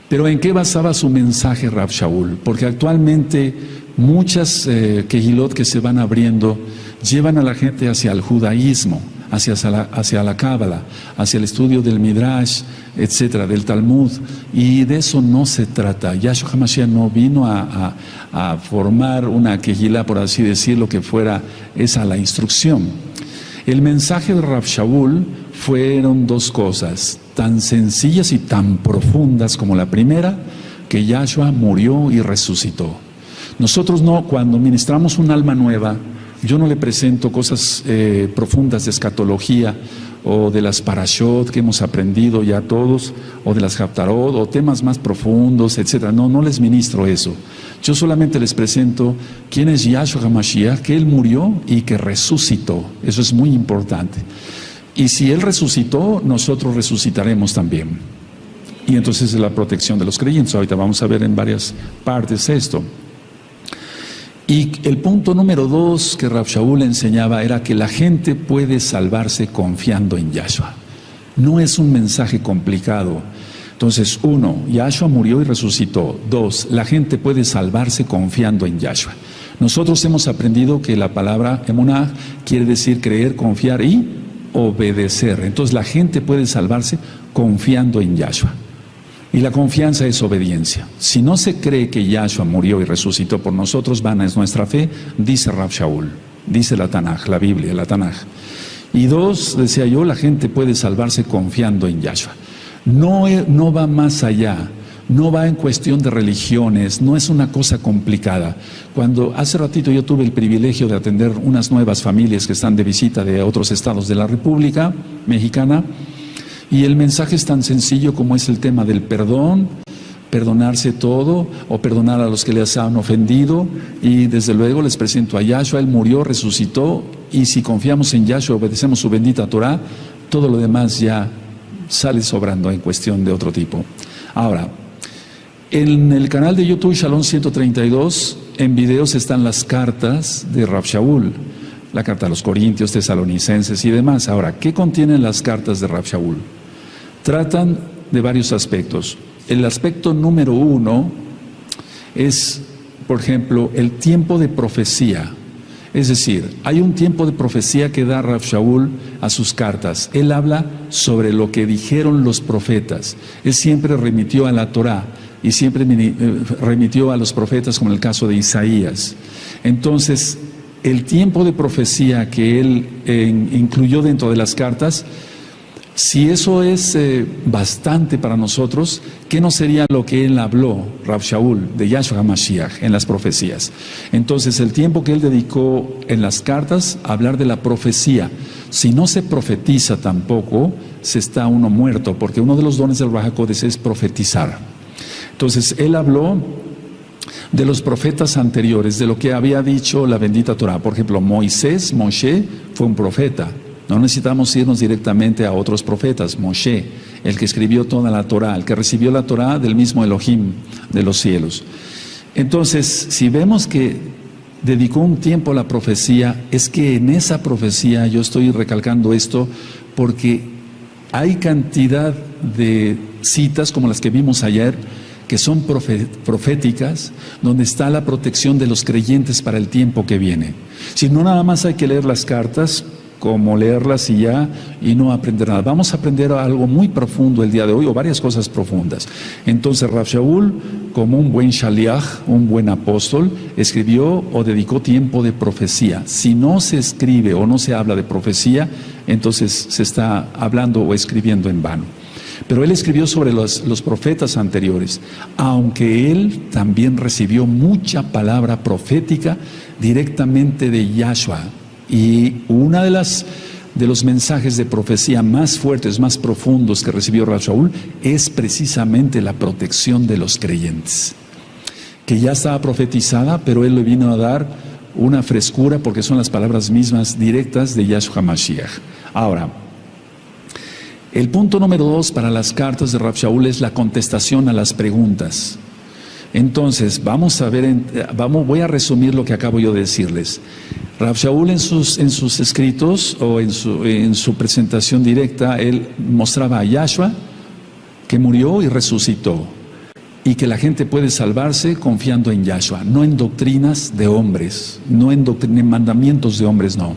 Pero ¿en qué basaba su mensaje Rav Shaul? Porque actualmente muchas kehilot que se van abriendo llevan a la gente hacia el judaísmo, hacia la cábala, hacia el estudio del Midrash, etcétera, del Talmud, y de eso no se trata. Yahshua HaMashiach no vino a formar una kehilá, por así decirlo, que fuera esa la instrucción. El mensaje de Rav Shaul fueron dos cosas, tan sencillas y tan profundas como la primera, que Yahshua murió y resucitó. Nosotros no, cuando ministramos un alma nueva, yo no le presento cosas profundas de escatología o de las parashot que hemos aprendido ya todos, o de las haftarot, o temas más profundos, etc. No les ministro eso. Yo solamente les presento quién es Yahshua HaMashiach, que Él murió y que resucitó. Eso es muy importante. Y si Él resucitó, nosotros resucitaremos también. Y entonces es la protección de los creyentes. Ahorita vamos a ver en varias partes esto. Y el punto número 2 que Rav Shaul enseñaba era que la gente puede salvarse confiando en Yahshua. No es un mensaje complicado. Entonces, 1, Yahshua murió y resucitó. 2, la gente puede salvarse confiando en Yahshua. Nosotros hemos aprendido que la palabra emunah quiere decir creer, confiar y obedecer. Entonces, la gente puede salvarse confiando en Yahshua. Y la confianza es obediencia. Si no se cree que Yahshua murió y resucitó por nosotros, vana es nuestra fe, dice Rav Shaul, dice la Tanaj, la Biblia, la Tanaj. Y 2, decía yo, la gente puede salvarse confiando en Yahshua. No va más allá, no va en cuestión de religiones, no es una cosa complicada. Cuando hace ratito yo tuve el privilegio de atender unas nuevas familias que están de visita de otros estados de la República Mexicana, y el mensaje es tan sencillo como es el tema del perdón, perdonarse todo o perdonar a los que les han ofendido, y desde luego les presento a Yahshua. Él murió, resucitó, y si confiamos en Yahshua, obedecemos su bendita Torah, todo lo demás ya sale sobrando en cuestión de otro tipo. Ahora, en el canal de YouTube Shalom 132, en videos están las cartas de Rav Shaul, la carta a los Corintios, Tesalonicenses y demás. Ahora, ¿qué contienen las cartas de Rav Shaul? Tratan de varios aspectos. El aspecto número 1 es, por ejemplo, el tiempo de profecía. Es decir, hay un tiempo de profecía que da Rav Shaul a sus cartas. Él habla sobre lo que dijeron los profetas. Él siempre remitió a la Torá y siempre remitió a los profetas, como en el caso de Isaías. Entonces, el tiempo de profecía que él incluyó dentro de las cartas, si eso es bastante para nosotros, ¿qué no sería lo que él habló, Rav Shaul, de Yahshua HaMashiach en las profecías? Entonces, el tiempo que él dedicó en las cartas a hablar de la profecía, si no se profetiza tampoco, se está uno muerto, porque uno de los dones del Ruach HaKodesh es profetizar. Entonces, él habló de los profetas anteriores, de lo que había dicho la bendita Torah. Por ejemplo, Moshe fue un profeta. No necesitamos irnos directamente a otros profetas. Moshe, el que escribió toda la Torah, el que recibió la Torah del mismo Elohim de los cielos. Entonces, si vemos que dedicó un tiempo a la profecía, es que en esa profecía, yo estoy recalcando esto porque hay cantidad de citas como las que vimos ayer, que son proféticas, donde está la protección de los creyentes para el tiempo que viene. Si no, nada más hay que leer las cartas, como leerlas y ya, y no aprender nada. Vamos a aprender algo muy profundo el día de hoy, o varias cosas profundas. Entonces, Rav Shaul, como un buen shaliach, un buen apóstol, escribió o dedicó tiempo de profecía. Si no se escribe o no se habla de profecía, entonces se está hablando o escribiendo en vano. Pero él escribió sobre los profetas anteriores, aunque él también recibió mucha palabra profética directamente de Yahshua. Y una de los mensajes de profecía más fuertes, más profundos que recibió Rav Shaul es precisamente la protección de los creyentes, que ya estaba profetizada, pero él le vino a dar una frescura porque son las palabras mismas directas de Yahshua HaMashiach. Ahora, el punto número 2 para las cartas de Rav Shaul es la contestación a las preguntas. Entonces, vamos a ver, voy a resumir lo que acabo yo de decirles. Rav Shaul en sus escritos o en su presentación directa, él mostraba a Yahshua que murió y resucitó. y que la gente puede salvarse confiando en Yahshua, no en doctrinas de hombres, no en mandamientos de hombres, no.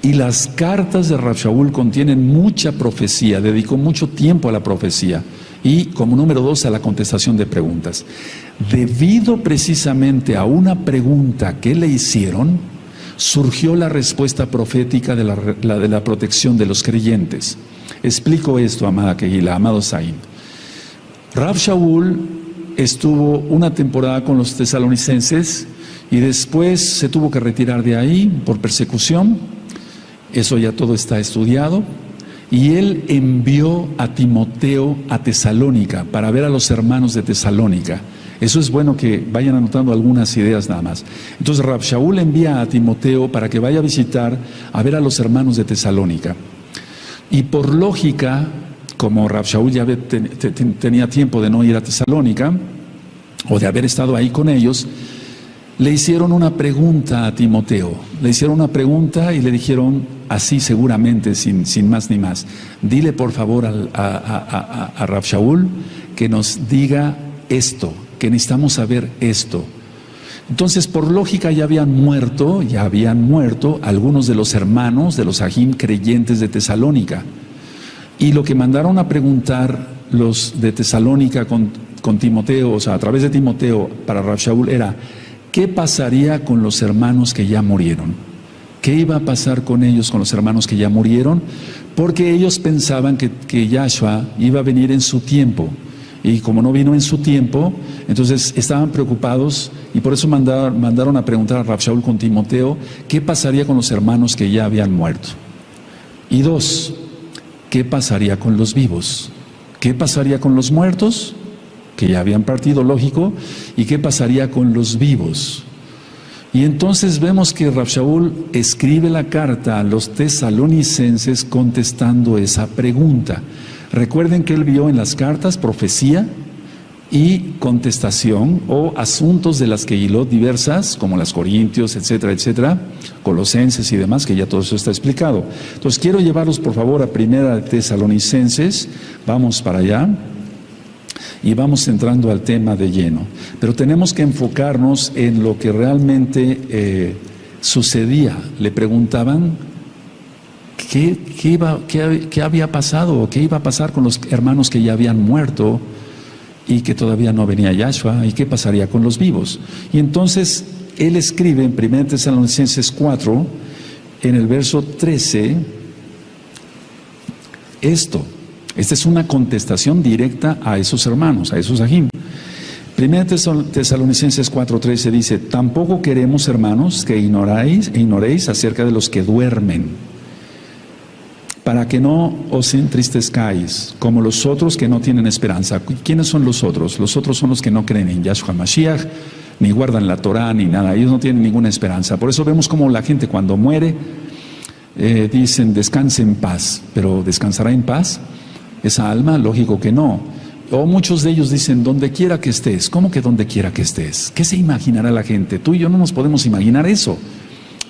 Y las cartas de Rav Shaul contienen mucha profecía, dedicó mucho tiempo a la profecía y, como número 2, a la contestación de preguntas. Debido precisamente a una pregunta que le hicieron, surgió la respuesta profética de la protección de los creyentes. Explico esto, amada Kehila, amado Saim. Rav Shaul estuvo una temporada con los tesalonicenses y después se tuvo que retirar de ahí por persecución. Eso ya todo está estudiado. Y él envió a Timoteo a Tesalónica para ver a los hermanos de Tesalónica. Eso es bueno que vayan anotando algunas ideas nada más. Entonces Rav Shaul envía a Timoteo para que vaya a visitar, a ver a los hermanos de Tesalónica. Y por lógica, como Rav Shaul ya tenía tiempo de no ir a Tesalónica, o de haber estado ahí con ellos, le hicieron una pregunta a Timoteo. Le hicieron una pregunta y le dijeron así seguramente, sin más ni más: dile por favor a Rav Shaul que nos diga esto, que necesitamos saber esto. Entonces, por lógica, ya habían muerto algunos de los hermanos de los Ajim creyentes de Tesalónica. Y lo que mandaron a preguntar los de Tesalónica con Timoteo, o sea, a través de Timoteo para Rav Shaul, era: ¿qué pasaría con los hermanos que ya murieron? ¿Qué iba a pasar con ellos, con los hermanos que ya murieron? Porque ellos pensaban que Yahshua iba a venir en su tiempo. Y como no vino en su tiempo, entonces estaban preocupados y por eso mandaron a preguntar a Rav Shaul con Timoteo qué pasaría con los hermanos que ya habían muerto. Y 2, ¿qué pasaría con los vivos? ¿Qué pasaría con los muertos, que ya habían partido, lógico? ¿Y qué pasaría con los vivos? Y entonces vemos que Rav Shaul escribe la carta a los tesalonicenses contestando esa pregunta. Recuerden que él vio en las cartas profecía y contestación, o asuntos de las Kehilot diversas, como las Corintios, etcétera, etcétera, Colosenses y demás, que ya todo eso está explicado. Entonces quiero llevarlos por favor a Primera de Tesalonicenses. Vamos para allá y vamos entrando al tema de lleno. Pero tenemos que enfocarnos en lo que realmente sucedía. Le preguntaban ¿Qué había pasado o qué iba a pasar con los hermanos que ya habían muerto y que todavía no venía Yahshua, y qué pasaría con los vivos? Y entonces él escribe en 1 Tesalonicenses 4, en el verso 13, esto. Esta es una contestación directa a esos hermanos, a esos ajim. 1 Tesalonicenses 4:13 dice: tampoco queremos, hermanos, que ignoréis acerca de los que duermen, para que no os entristezcáis, como los otros que no tienen esperanza. ¿Quiénes son los otros? Los otros son los que no creen en Yahshua Mashiach, ni guardan la Torah, ni nada. Ellos no tienen ninguna esperanza. Por eso vemos como la gente cuando muere, dicen: descanse en paz. ¿Pero descansará en paz esa alma? Lógico que no. O muchos de ellos dicen: donde quiera que estés. ¿Cómo que donde quiera que estés? ¿Qué se imaginará la gente? Tú y yo no nos podemos imaginar eso.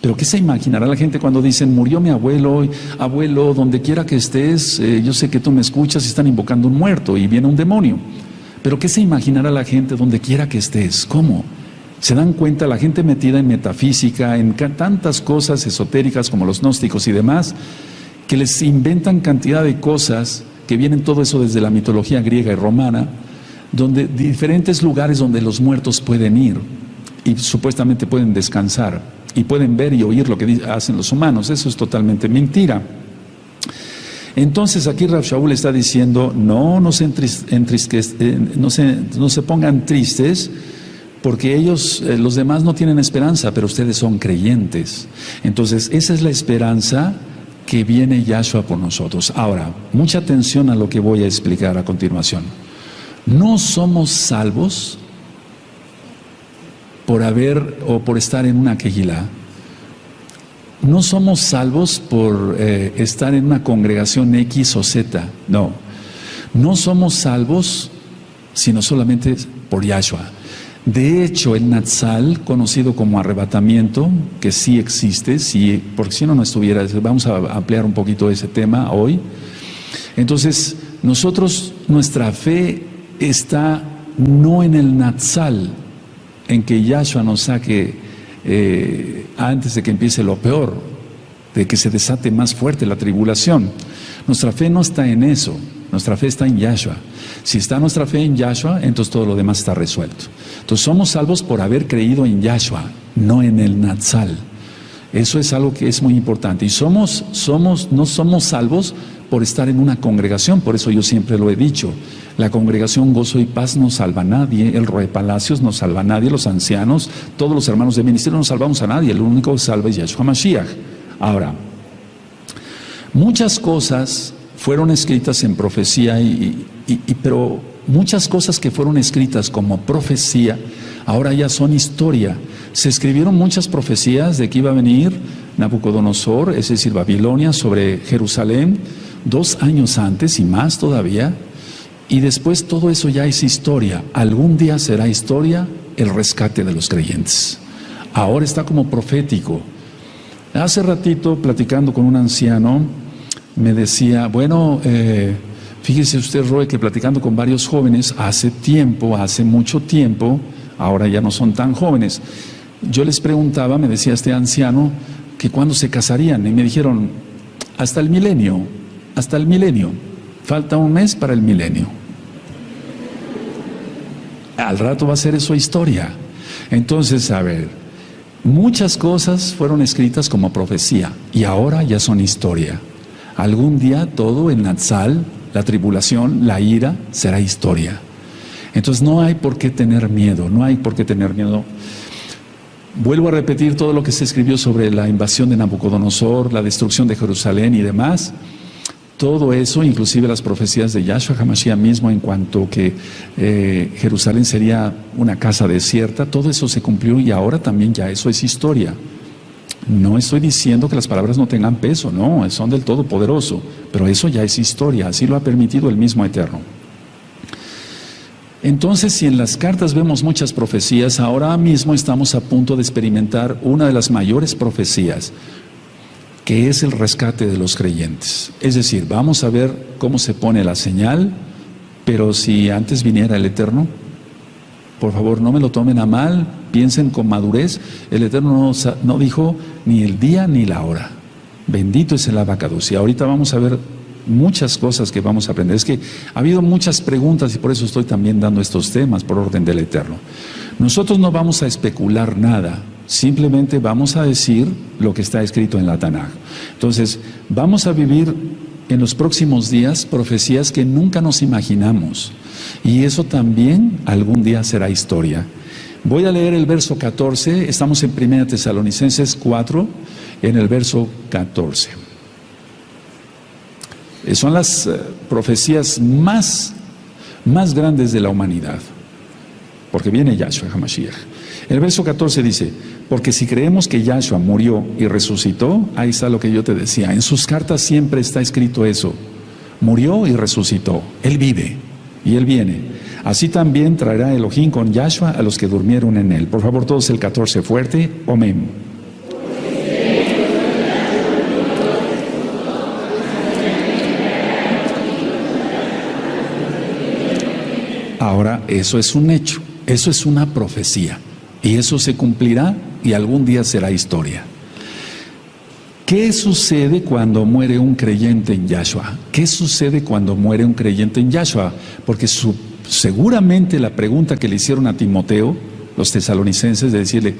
Pero ¿qué se imaginará la gente cuando dicen: murió mi abuelo, abuelo, donde quiera que estés, yo sé que tú me escuchas, y están invocando un muerto y viene un demonio? Pero ¿qué se imaginará la gente donde quiera que estés? ¿Cómo? ¿Se dan cuenta? La gente metida en metafísica, en tantas cosas esotéricas como los gnósticos y demás, que les inventan cantidad de cosas que vienen todo eso desde la mitología griega y romana, donde diferentes lugares donde los muertos pueden ir y supuestamente pueden descansar. Y pueden ver y oír lo que hacen los humanos. Eso es totalmente mentira. Entonces aquí Rav Shaul está diciendo: no se pongan tristes, porque ellos, los demás no tienen esperanza, pero ustedes son creyentes. Entonces esa es la esperanza que viene Yahshua por nosotros. Ahora, mucha atención a lo que voy a explicar a continuación. No somos salvos por estar en una Kehilá. No somos salvos por estar en una congregación X o Z. No somos salvos sino solamente por Yahshua. De hecho, el Natsal, conocido como arrebatamiento, que sí existe, sí, porque si no estuviera, vamos a ampliar un poquito ese tema hoy. Entonces, nuestra fe está no en el Natsal, en que Yahshua nos saque antes de que empiece lo peor, de que se desate más fuerte la tribulación. Nuestra fe no está en eso, nuestra fe está en Yahshua. Si está nuestra fe en Yahshua, entonces todo lo demás está resuelto. Entonces somos salvos por haber creído en Yahshua, no en el Natsal. Eso es algo que es muy importante. Y no somos salvos por estar en una congregación. Por eso yo siempre lo he dicho. La congregación Gozo y Paz no salva a nadie. El Roe Palacios no salva a nadie. Los ancianos, todos los hermanos de ministerio no salvamos a nadie. El único que salva es Yahshua Mashiach. Ahora, muchas cosas fueron escritas en profecía, pero muchas cosas que fueron escritas como profecía, ahora ya son historia. Se escribieron muchas profecías de que iba a venir Nabucodonosor, es decir, Babilonia, sobre Jerusalén, 2 años antes y más todavía, y después todo eso ya es historia. Algún día será historia el rescate de los creyentes. Ahora está como profético. Hace ratito, platicando con un anciano, me decía, bueno, fíjese usted, Roy, que platicando con varios jóvenes hace mucho tiempo, ahora ya no son tan jóvenes, yo les preguntaba, me decía este anciano, que cuándo se casarían, y me dijeron, hasta el milenio, falta un mes para el milenio. Al rato va a ser eso historia. Entonces, a ver, muchas cosas fueron escritas como profecía y ahora ya son historia. Algún día todo el Natsal, la tribulación, la ira, será historia. Entonces no hay por qué tener miedo, Vuelvo a repetir todo lo que se escribió sobre la invasión de Nabucodonosor, la destrucción de Jerusalén y demás. Todo eso, inclusive las profecías de Yahshua HaMashiach mismo en cuanto que Jerusalén sería una casa desierta, todo eso se cumplió y ahora también ya eso es historia. No estoy diciendo que las palabras no tengan peso, no, son del Todopoderoso, pero eso ya es historia, así lo ha permitido el mismo Eterno. Entonces, si en las cartas vemos muchas profecías, ahora mismo estamos a punto de experimentar una de las mayores profecías, que es el rescate de los creyentes. Es decir, vamos a ver cómo se pone la señal, pero si antes viniera el Eterno, por favor, no me lo tomen a mal, piensen con madurez. El Eterno no dijo ni el día ni la hora. Bendito es el Abacados. Y ahorita vamos a ver muchas cosas que vamos a aprender. Es que ha habido muchas preguntas y por eso estoy también dando estos temas por orden del Eterno. Nosotros no vamos a especular nada, simplemente vamos a decir lo que está escrito en la Tanaj. Entonces, vamos a vivir en los próximos días profecías que nunca nos imaginamos. Y eso también algún día será historia. Voy a leer el verso 14, estamos en 1 Tesalonicenses 4, en el verso 14. Son las profecías más grandes de la humanidad, porque viene Yahshua HaMashiach. El verso 14 dice, porque si creemos que Yahshua murió y resucitó, ahí está lo que yo te decía, en sus cartas siempre está escrito eso, murió y resucitó, Él vive y Él viene. Así también traerá Elohim con Yahshua a los que durmieron en Él. Por favor, todos el 14 fuerte, amén. Ahora, eso es un hecho, eso es una profecía, y eso se cumplirá y algún día será historia. ¿Qué sucede cuando muere un creyente en Yahshua? ¿Qué sucede cuando muere un creyente en Yahshua? Porque seguramente la pregunta que le hicieron a Timoteo, los tesalonicenses, de decirle,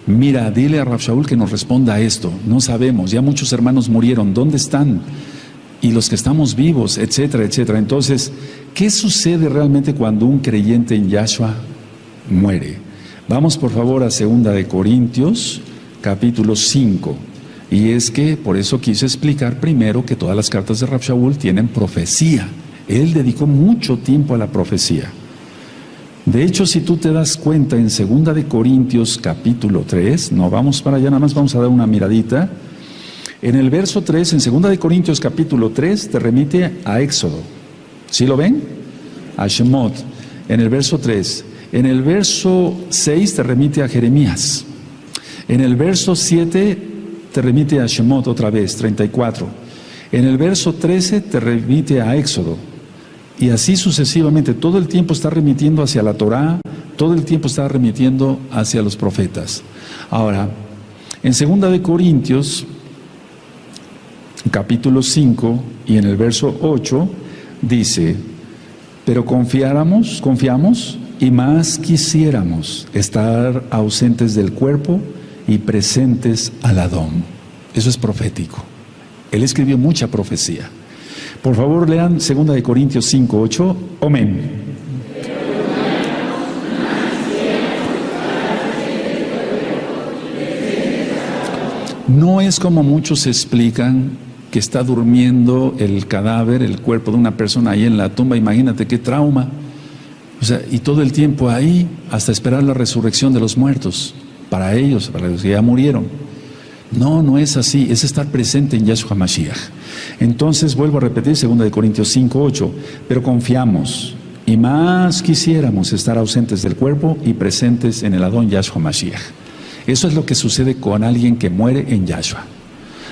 mira, dile a Rav Shaul que nos responda a esto, no sabemos, ya muchos hermanos murieron, ¿dónde están? Y los que estamos vivos, etcétera, etcétera. Entonces, ¿qué sucede realmente cuando un creyente en Yahshua muere? Vamos por favor a 2 Corintios, capítulo 5. Y es que por eso quise explicar primero que todas las cartas de Rav Shaul tienen profecía. Él dedicó mucho tiempo a la profecía. De hecho, si tú te das cuenta en 2 Corintios, capítulo 3, no vamos para allá, nada más vamos a dar una miradita. En el verso 3, en 2 Corintios capítulo 3, te remite a Éxodo. ¿Sí lo ven? A Shemot, en el verso 3. En el verso 6 te remite a Jeremías. En el verso 7 te remite a Shemot otra vez, 34. En el verso 13 te remite a Éxodo. Y así sucesivamente, todo el tiempo está remitiendo hacia la Torá, todo el tiempo está remitiendo hacia los profetas. Ahora, en 2 de Corintios, capítulo 5 y en el verso 8, dice: pero confiamos y más quisiéramos estar ausentes del cuerpo y presentes al Adón. Eso es profético. Él escribió mucha profecía. Por favor, lean 2 de Corintios 5, 8. Amén. No es como muchos explican, que está durmiendo el cadáver, el cuerpo de una persona ahí en la tumba. Imagínate qué trauma. O sea, y todo el tiempo ahí hasta esperar la resurrección de los muertos. Para ellos, para los que ya murieron. No, no es así. Es estar presente en Yahshua Mashiach. Entonces, vuelvo a repetir 2 de Corintios 5, 8. Pero confiamos y más quisiéramos estar ausentes del cuerpo y presentes en el Adón Yahshua Mashiach. Eso es lo que sucede con alguien que muere en Yahshua.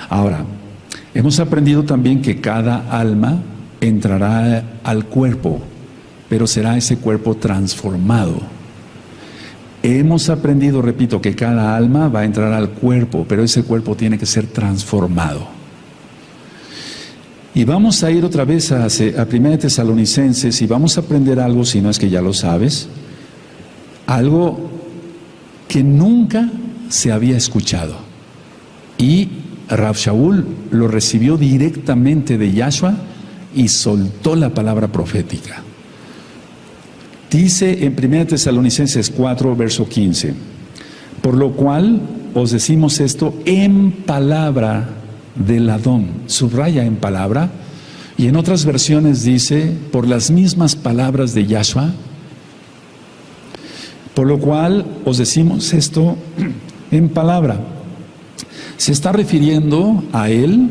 Ahora, hemos aprendido también que cada alma entrará al cuerpo, pero será ese cuerpo transformado. Hemos aprendido, repito, que cada alma va a entrar al cuerpo, pero ese cuerpo tiene que ser transformado. Y vamos a ir otra vez a 1 Tesalonicenses y vamos a aprender algo, si no es que ya lo sabes, algo que nunca se había escuchado. Y Rav Shaul lo recibió directamente de Yahshua y soltó la palabra profética. Dice en 1 Tesalonicenses 4, verso 15: por lo cual os decimos esto en palabra del Adón. Subraya en palabra, y en otras versiones dice por las mismas palabras de Yahshua. Por lo cual os decimos esto en palabra. Se está refiriendo a él,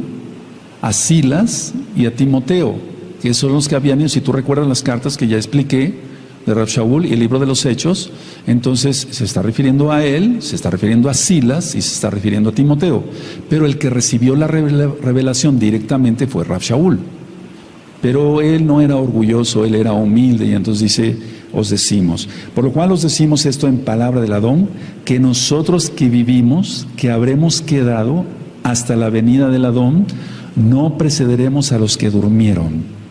a Silas y a Timoteo, que son los que habían ido. Si tú recuerdas las cartas que ya expliqué de Rav Shaul y el libro de los Hechos, entonces se está refiriendo a él, se está refiriendo a Silas y se está refiriendo a Timoteo. Pero el que recibió la revelación directamente fue Rav Shaul. Pero él no era orgulloso, él era humilde, y entonces dice: os decimos. Por lo cual os decimos esto en palabra del Adón, que nosotros que vivimos, que habremos quedado hasta la venida del Adón, no precederemos a los que durmieron.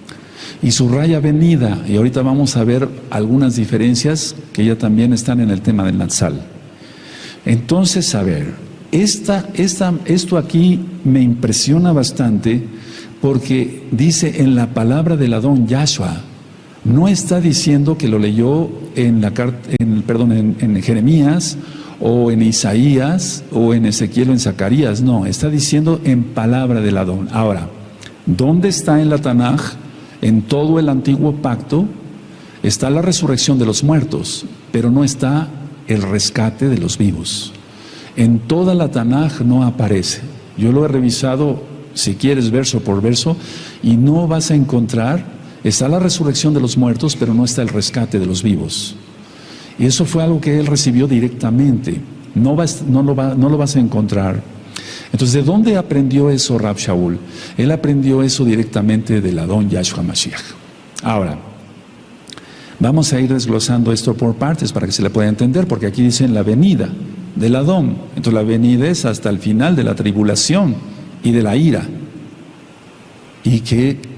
Y subraya venida, y ahorita vamos a ver algunas diferencias que ya también están en el tema del Natsal. Entonces, a ver, esto aquí me impresiona bastante, porque dice en la palabra del Adón Yahshua. No está diciendo que lo leyó en Jeremías o en Isaías o en Ezequiel o en Zacarías. No, está diciendo en palabra del Adón. Ahora, ¿dónde está en la Tanaj? En todo el antiguo pacto está la resurrección de los muertos, pero no está el rescate de los vivos. En toda la Tanaj no aparece. Yo lo he revisado, si quieres, verso por verso, y no vas a encontrar. Está la resurrección de los muertos, pero no está el rescate de los vivos. Y eso fue algo que él recibió directamente. No lo vas a encontrar. Entonces, ¿de dónde aprendió eso Rav Shaul? Él aprendió eso directamente del Adón Yahshua Mashiach. Ahora, vamos a ir desglosando esto por partes para que se le pueda entender, porque aquí dicen la venida del Adón. Entonces, la venida es hasta el final de la tribulación y de la ira. ¿Y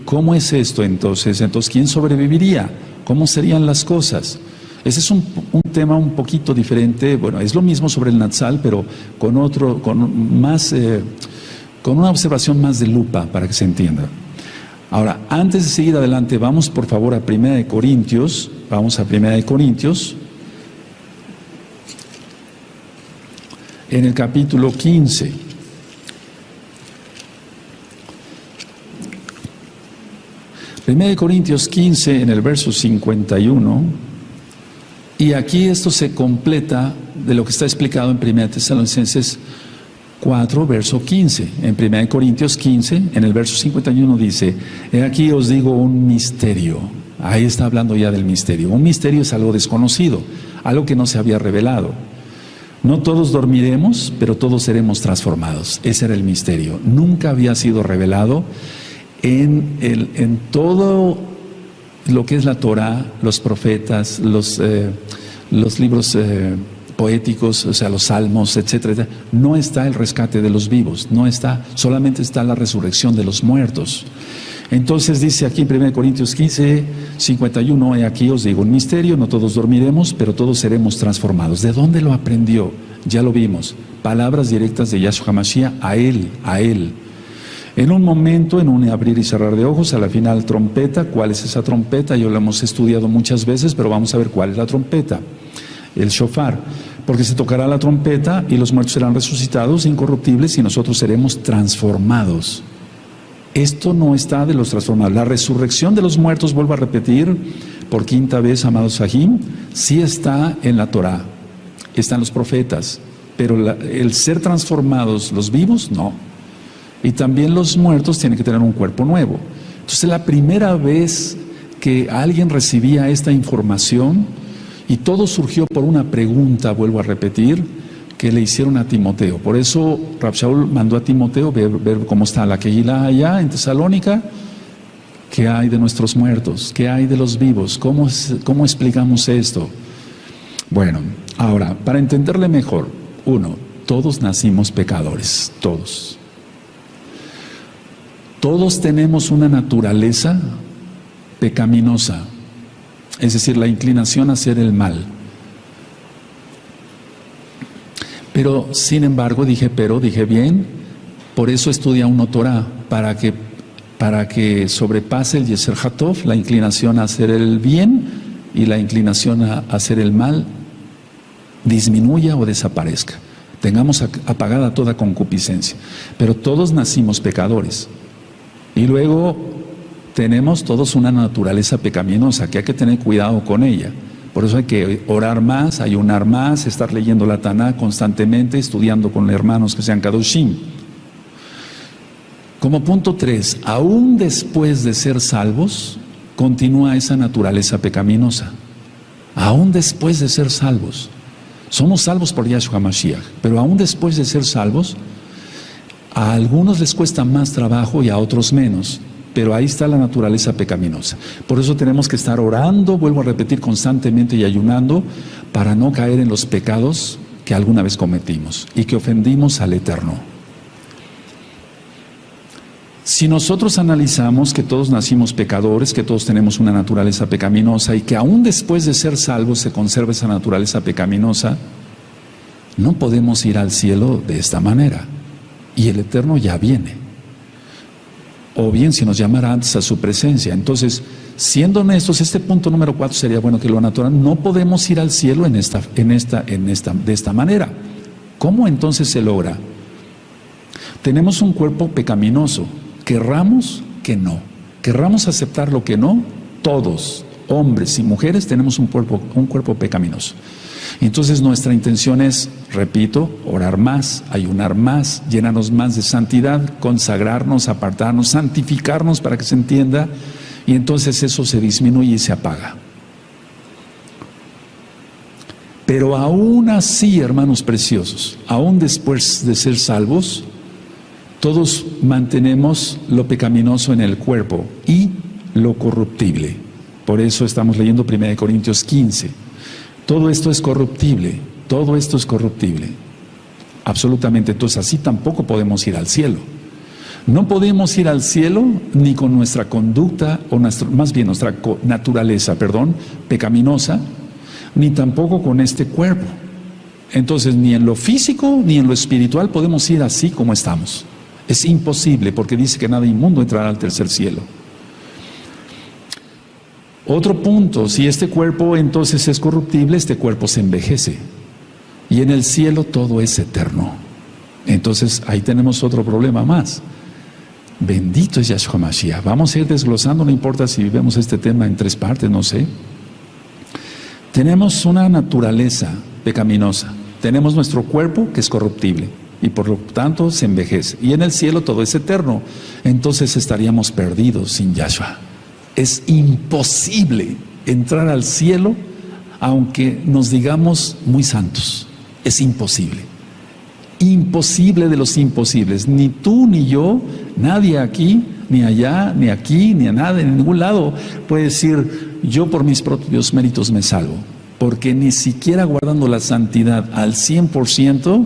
cómo es esto entonces? Entonces, ¿quién sobreviviría? ¿Cómo serían las cosas? Ese es un tema un poquito diferente. Bueno, es lo mismo sobre el Natsal, pero con una observación más de lupa para que se entienda. Ahora, antes de seguir adelante, vamos por favor a 1 de Corintios. Vamos a 1 de Corintios. En el capítulo 15. Primera de Corintios 15, en el verso 51, y aquí esto se completa de lo que está explicado en 1 Tesalonicenses 4, verso 15. En 1 Corintios 15, en el verso 51 dice: he aquí os digo un misterio. Ahí está hablando ya del misterio. Un misterio es algo desconocido, algo que no se había revelado. No todos dormiremos, pero todos seremos transformados. Ese era el misterio. Nunca había sido revelado en todo lo que es la Torá, los profetas, los libros poéticos, o sea, los salmos, etcétera, no está el rescate de los vivos, no está, solamente está la resurrección de los muertos. Entonces dice aquí en 1 Corintios 15, 51, y aquí os digo un misterio, no todos dormiremos, pero todos seremos transformados. ¿De dónde lo aprendió? Ya lo vimos, palabras directas de Yahshua Mashiach a él. En un momento, en un abrir y cerrar de ojos, a la final trompeta. ¿Cuál es esa trompeta? Yo la hemos estudiado muchas veces, pero vamos a ver cuál es la trompeta. El shofar, porque se tocará la trompeta y los muertos serán resucitados incorruptibles y nosotros seremos transformados. Esto no está de los transformados. La resurrección de los muertos, vuelvo a repetir por quinta vez, amados Sahim, sí está en la Torá, están los profetas, pero el ser transformados, los vivos, no. Y también los muertos tienen que tener un cuerpo nuevo. Entonces, la primera vez que alguien recibía esta información, y todo surgió por una pregunta, vuelvo a repetir, que le hicieron a Timoteo. Por eso Rav Shaul mandó a Timoteo ver cómo está la Kehilá allá en Tesalónica. ¿Qué hay de nuestros muertos? ¿Qué hay de los vivos? ¿Cómo explicamos esto? Bueno, ahora, para entenderle mejor, uno, todos nacimos pecadores, todos. Todos tenemos una naturaleza pecaminosa, es decir, la inclinación a hacer el mal. Pero, sin embargo, dije bien, por eso estudia uno Torah, para que sobrepase el Yeser Hatov, la inclinación a hacer el bien, y la inclinación a hacer el mal disminuya o desaparezca. Tengamos apagada toda concupiscencia. Pero todos nacimos pecadores. Y luego tenemos todos una naturaleza pecaminosa que hay que tener cuidado con ella. Por eso hay que orar más, ayunar más, estar leyendo la Taná constantemente, estudiando con hermanos que sean Kadoshim. Como punto 3, aún después de ser salvos, continúa esa naturaleza pecaminosa. Aún después de ser salvos. Somos salvos por Yahshua Mashiach, pero aún después de ser salvos, a algunos les cuesta más trabajo y a otros menos. Pero ahí está la naturaleza pecaminosa. Por eso tenemos que estar orando, vuelvo a repetir, constantemente y ayunando, para no caer en los pecados que alguna vez cometimos y que ofendimos al Eterno. Si nosotros analizamos que todos nacimos pecadores, que todos tenemos una naturaleza pecaminosa y que aún después de ser salvos se conserva esa naturaleza pecaminosa, no podemos ir al cielo de esta manera. Y el Eterno ya viene. O bien si nos llamara antes a su presencia. Entonces, siendo honestos, este punto número 4 sería bueno que lo anotaran. No podemos ir al cielo de esta manera. ¿Cómo entonces se logra? Tenemos un cuerpo pecaminoso. Querramos que no. Querramos aceptar lo que no. Todos, hombres y mujeres, tenemos un cuerpo pecaminoso. Entonces nuestra intención es, repito, orar más, ayunar más, llenarnos más de santidad, consagrarnos, apartarnos, santificarnos para que se entienda, y entonces eso se disminuye y se apaga. Pero aún así, hermanos preciosos, aún después de ser salvos, todos mantenemos lo pecaminoso en el cuerpo y lo corruptible. Por eso estamos leyendo 1 Corintios 15. Todo esto es corruptible, todo esto es corruptible, absolutamente. Entonces así tampoco podemos ir al cielo. No podemos ir al cielo ni con nuestra conducta, o más bien nuestra naturaleza, pecaminosa, ni tampoco con este cuerpo. Entonces ni en lo físico ni en lo espiritual podemos ir así como estamos. Es imposible, porque dice que nada inmundo entrará al tercer cielo. Otro punto, si este cuerpo entonces es corruptible, este cuerpo se envejece. Y en el cielo todo es eterno. Entonces ahí tenemos otro problema más. Bendito es Yahshua Mashiach. Vamos a ir desglosando, no importa si vemos este tema en 3 partes, no sé. Tenemos una naturaleza pecaminosa. Tenemos nuestro cuerpo que es corruptible y por lo tanto se envejece. Y en el cielo todo es eterno. Entonces estaríamos perdidos sin Yahshua. Es imposible entrar al cielo aunque nos digamos muy santos. Es imposible. Imposible de los imposibles. Ni tú ni yo, nadie aquí ni allá, ni aquí, ni a nada, en ningún lado puede decir, yo por mis propios méritos me salvo. Porque ni siquiera guardando la santidad al 100%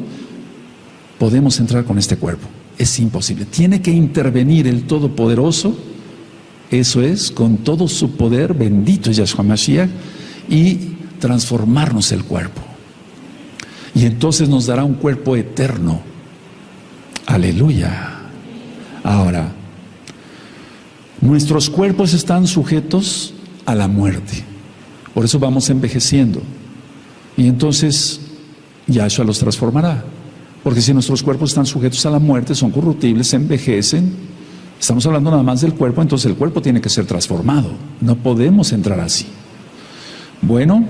podemos entrar con este cuerpo. Es imposible. Tiene que intervenir el Todopoderoso, eso es, con todo su poder, bendito es Yahshua Mashiach, y transformarnos el cuerpo. Y entonces nos dará un cuerpo eterno. Aleluya. Ahora, nuestros cuerpos están sujetos a la muerte. Por eso vamos envejeciendo. Y entonces Yahshua los transformará. Porque si nuestros cuerpos están sujetos a la muerte, son corruptibles, se envejecen. Estamos hablando nada más del cuerpo, entonces el cuerpo tiene que ser transformado. No podemos entrar así. Bueno,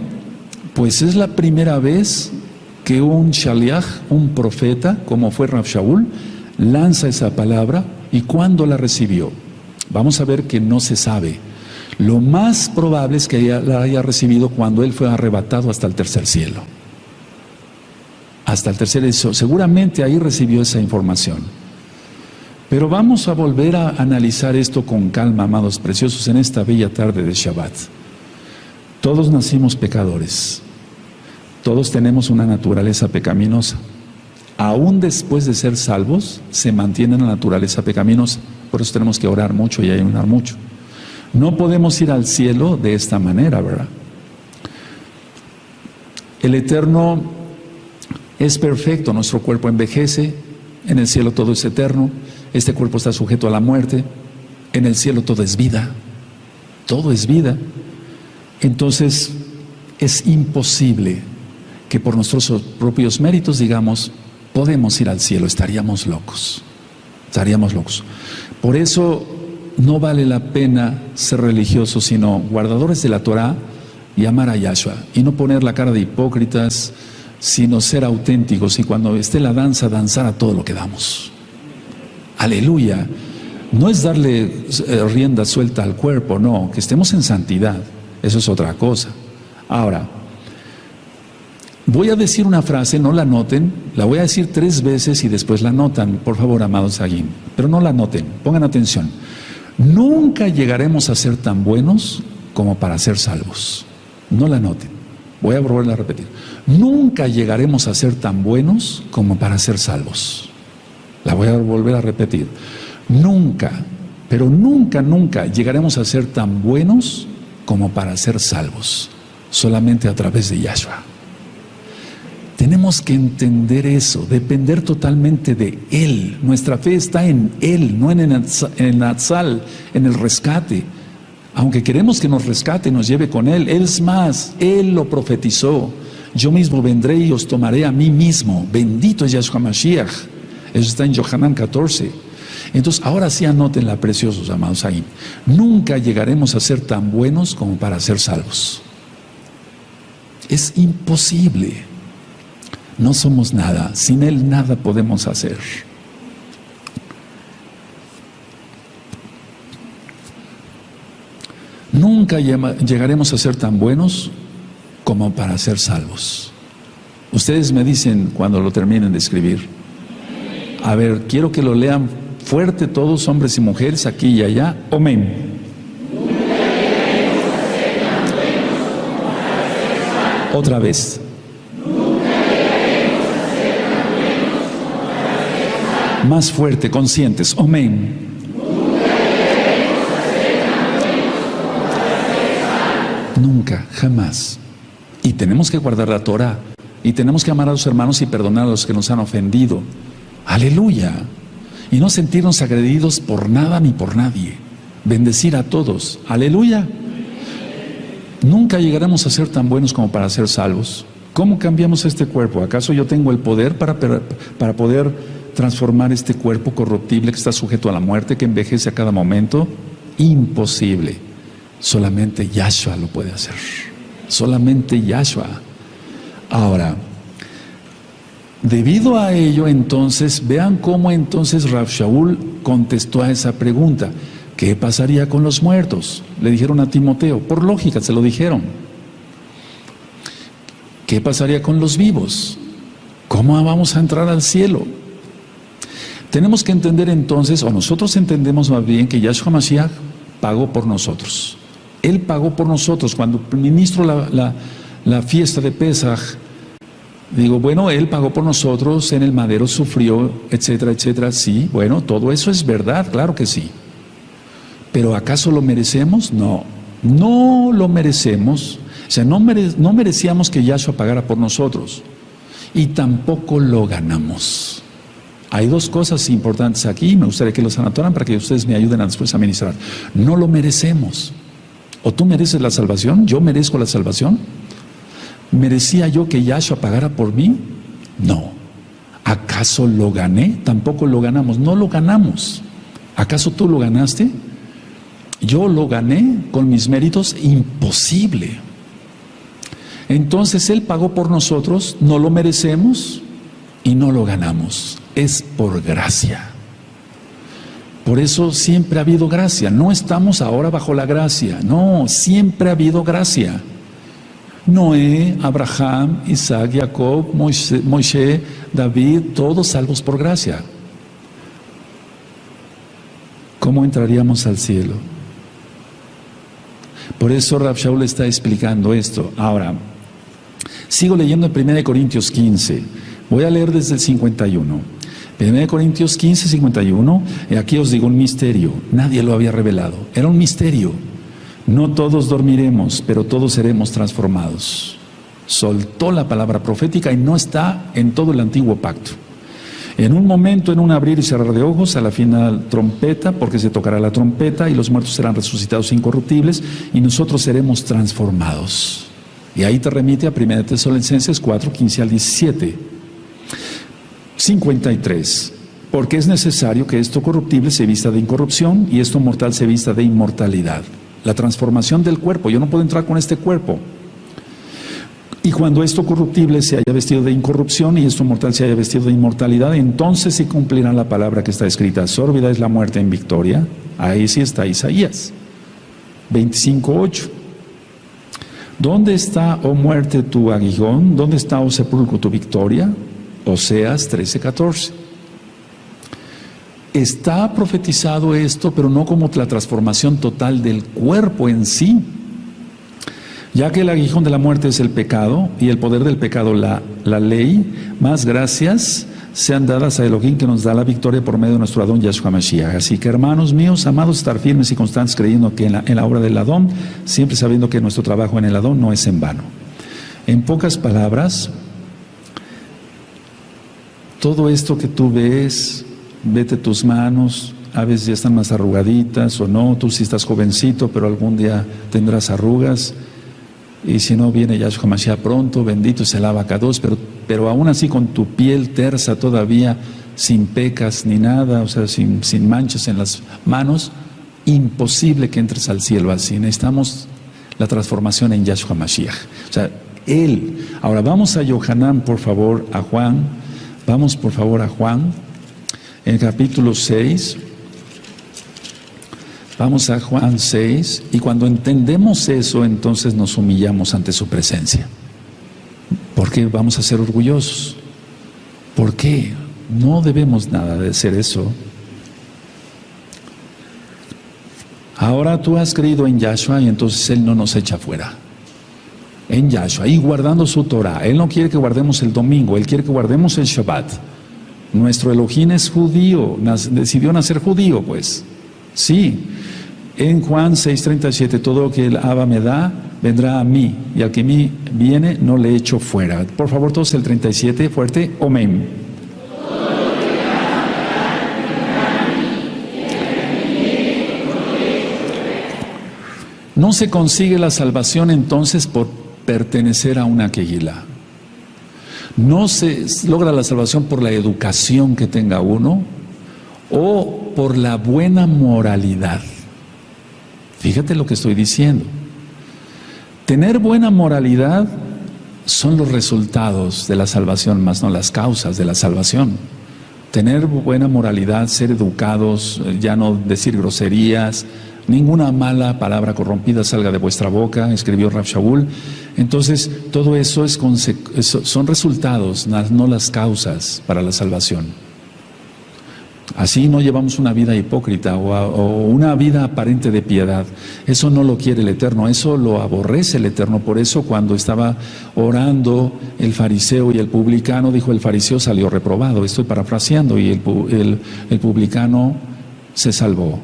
pues es la primera vez que un shaliach, un profeta, como fue Rav Shaul, lanza esa palabra. ¿Y cuándo la recibió? Vamos a ver que no se sabe. Lo más probable es que la haya recibido cuando él fue arrebatado hasta el tercer cielo. Hasta el tercer cielo. Seguramente ahí recibió esa información. Pero vamos a volver a analizar esto con calma, amados preciosos, en esta bella tarde de Shabbat. Todos nacimos pecadores. Todos tenemos una naturaleza pecaminosa. Aún después de ser salvos, se mantiene la naturaleza pecaminosa. Por eso tenemos que orar mucho y ayunar mucho. No podemos ir al cielo de esta manera, ¿verdad? El Eterno es perfecto, nuestro cuerpo envejece, en el cielo todo es eterno, este cuerpo está sujeto a la muerte, en el cielo todo es vida, todo es vida. Entonces es imposible que por nuestros propios méritos digamos, podemos ir al cielo, estaríamos locos. Por eso no vale la pena ser religiosos, sino guardadores de la Torah y amar a Yahshua. Y no poner la cara de hipócritas, sino ser auténticos. Y cuando esté la danza, danzar a todo lo que damos. Aleluya. No es darle rienda suelta al cuerpo, no. Que estemos en santidad. Eso es otra cosa. Ahora, voy a decir una frase, no la noten. La voy a decir 3 veces y después la notan. Por favor, amados Agim. Pero no la noten. Pongan atención. Nunca llegaremos a ser tan buenos como para ser salvos. No la noten. Voy a volverla a repetir. Nunca llegaremos a ser tan buenos como para ser salvos. La voy a volver a repetir. Nunca, pero nunca llegaremos a ser tan buenos como para ser salvos. Solamente a través de Yahshua. Tenemos que entender eso, depender totalmente de Él. Nuestra fe está en Él, no en el Atzal, en el rescate. Aunque queremos que nos rescate, nos lleve con Él. Es más, Él lo profetizó. Yo mismo vendré y os tomaré a mí mismo. Bendito es Yahshua Mashiach. Eso está en Yohanan 14. Entonces, ahora sí anótenla, preciosos amados ahí. Nunca llegaremos a ser tan buenos como para ser salvos. Es imposible. No somos nada, sin Él nada podemos hacer. Nunca llegaremos a ser tan buenos como para ser salvos. Ustedes me dicen cuando lo terminen de escribir. A ver, quiero que lo lean fuerte todos, hombres y mujeres, aquí y allá. Amén. Otra vez. Más fuerte, conscientes. Amén. Nunca, jamás. Y tenemos que guardar la Torah. Y tenemos que amar a los hermanos y perdonar a los que nos han ofendido. Aleluya. Y no sentirnos agredidos por nada ni por nadie. Bendecir a todos. Aleluya. Nunca llegaremos a ser tan buenos como para ser salvos. ¿Cómo cambiamos este cuerpo? ¿Acaso yo tengo el poder para poder transformar este cuerpo corruptible que está sujeto a la muerte, que envejece a cada momento? Imposible. Solamente Yahshua lo puede hacer. Solamente Yahshua. Ahora, debido a ello, entonces, vean cómo entonces Rav Shaul contestó a esa pregunta. ¿Qué pasaría con los muertos? Le dijeron a Timoteo, por lógica se lo dijeron. ¿Qué pasaría con los vivos? ¿Cómo vamos a entrar al cielo? Tenemos que entender entonces, o nosotros entendemos más bien, que Yahshua Mashiach pagó por nosotros. Él pagó por nosotros. Cuando ministro la fiesta de Pesaj, digo, bueno, Él pagó por nosotros, en el madero sufrió, etcétera, etcétera. Sí, bueno, todo eso es verdad, claro que sí. ¿Pero acaso lo merecemos? No, no lo merecemos. O sea, no merecíamos que Yahshua pagara por nosotros. Y tampoco lo ganamos. Hay dos cosas importantes aquí, me gustaría que los anotaran para que ustedes me ayuden a después a ministrar. No lo merecemos. ¿O tú mereces la salvación? ¿Yo merezco la salvación? ¿Merecía yo que Yahshua pagara por mí? No. ¿Acaso lo gané? Tampoco lo ganamos. No lo ganamos. ¿Acaso tú lo ganaste? Yo lo gané con mis méritos. Imposible. Entonces Él pagó por nosotros, no lo merecemos y no lo ganamos. Es por gracia. Por eso siempre ha habido gracia. No estamos ahora bajo la gracia. No, siempre ha habido gracia. Noé, Abraham, Isaac, Jacob, Moisés, David, todos salvos por gracia. ¿Cómo entraríamos al cielo? Por eso Rav Shaul está explicando esto. Ahora, sigo leyendo en 1 Corintios 15. Voy a leer desde el 51. 1 Corintios 15, 51. Y aquí os digo un misterio. Nadie lo había revelado. Era un misterio. No todos dormiremos, pero todos seremos transformados. Soltó la palabra profética y no está en todo el antiguo pacto. En un momento, en un abrir y cerrar de ojos, a la final trompeta, porque se tocará la trompeta y los muertos serán resucitados incorruptibles y nosotros seremos transformados. Y ahí te remite a 1 Tesalonicenses 4, 15 al 17. 53. Porque es necesario que esto corruptible se vista de incorrupción y esto mortal se vista de inmortalidad. La transformación del cuerpo. Yo no puedo entrar con este cuerpo. Y cuando esto corruptible se haya vestido de incorrupción y esto mortal se haya vestido de inmortalidad, entonces se cumplirá la palabra que está escrita. Sórbida es la muerte en victoria. Ahí sí está Isaías 25:8. ¿Dónde está, oh muerte, tu aguijón? ¿Dónde está, oh sepulcro, tu victoria? Oseas 13:14. Está profetizado esto, pero no como la transformación total del cuerpo en sí. Ya que el aguijón de la muerte es el pecado y el poder del pecado la ley, más gracias sean dadas a Elohim que nos da la victoria por medio de nuestro Adón Yahshua Mashiach. Así que, hermanos míos, amados, estar firmes y constantes creyendo que en la obra del Adón, siempre sabiendo que nuestro trabajo en el Adón no es en vano. En pocas palabras, todo esto que tú ves, vete tus manos, a veces ya están más arrugaditas o no, tú sí estás jovencito, pero algún día tendrás arrugas. Y si no, viene Yahshua Mashiach pronto, bendito sea el Abacados, pero aún así con tu piel tersa todavía, sin pecas ni nada, o sea, sin manchas en las manos, imposible que entres al cielo así. Necesitamos la transformación en Yahshua Mashiach. O sea, Él. Ahora vamos a Yohanan, por favor, a Juan. Vamos, por favor, a Juan, en el capítulo 6. Vamos a Juan 6, y cuando entendemos eso, entonces nos humillamos ante su presencia. ¿Por qué vamos a ser orgullosos? ¿Por qué? No debemos nada de hacer eso. Ahora tú has creído en Yahshua y entonces Él no nos echa fuera. En Yahshua, y guardando su Torah. Él no quiere que guardemos el domingo, Él quiere que guardemos el Shabbat. Nuestro Elohim es judío, decidió nacer judío, pues. Sí. En Juan 6:37, todo lo que el Abba me da, vendrá a mí, y al que a mí viene, no le echo fuera. Por favor, todos el 37, fuerte, amén. No se consigue la salvación entonces por pertenecer a una quejilá. No se logra la salvación por la educación que tenga uno o por la buena moralidad. Fíjate lo que estoy diciendo. Tener buena moralidad son los resultados de la salvación, más no las causas de la salvación. Tener buena moralidad, ser educados, ya no decir groserías, ninguna mala palabra corrompida salga de vuestra boca, escribió Rav Shaul. Entonces, todo eso son resultados, no las causas para la salvación. Así no llevamos una vida hipócrita o una vida aparente de piedad. Eso no lo quiere el Eterno, eso lo aborrece el Eterno. Por eso cuando estaba orando el fariseo y el publicano, dijo el fariseo salió reprobado. Estoy parafraseando, y el publicano se salvó.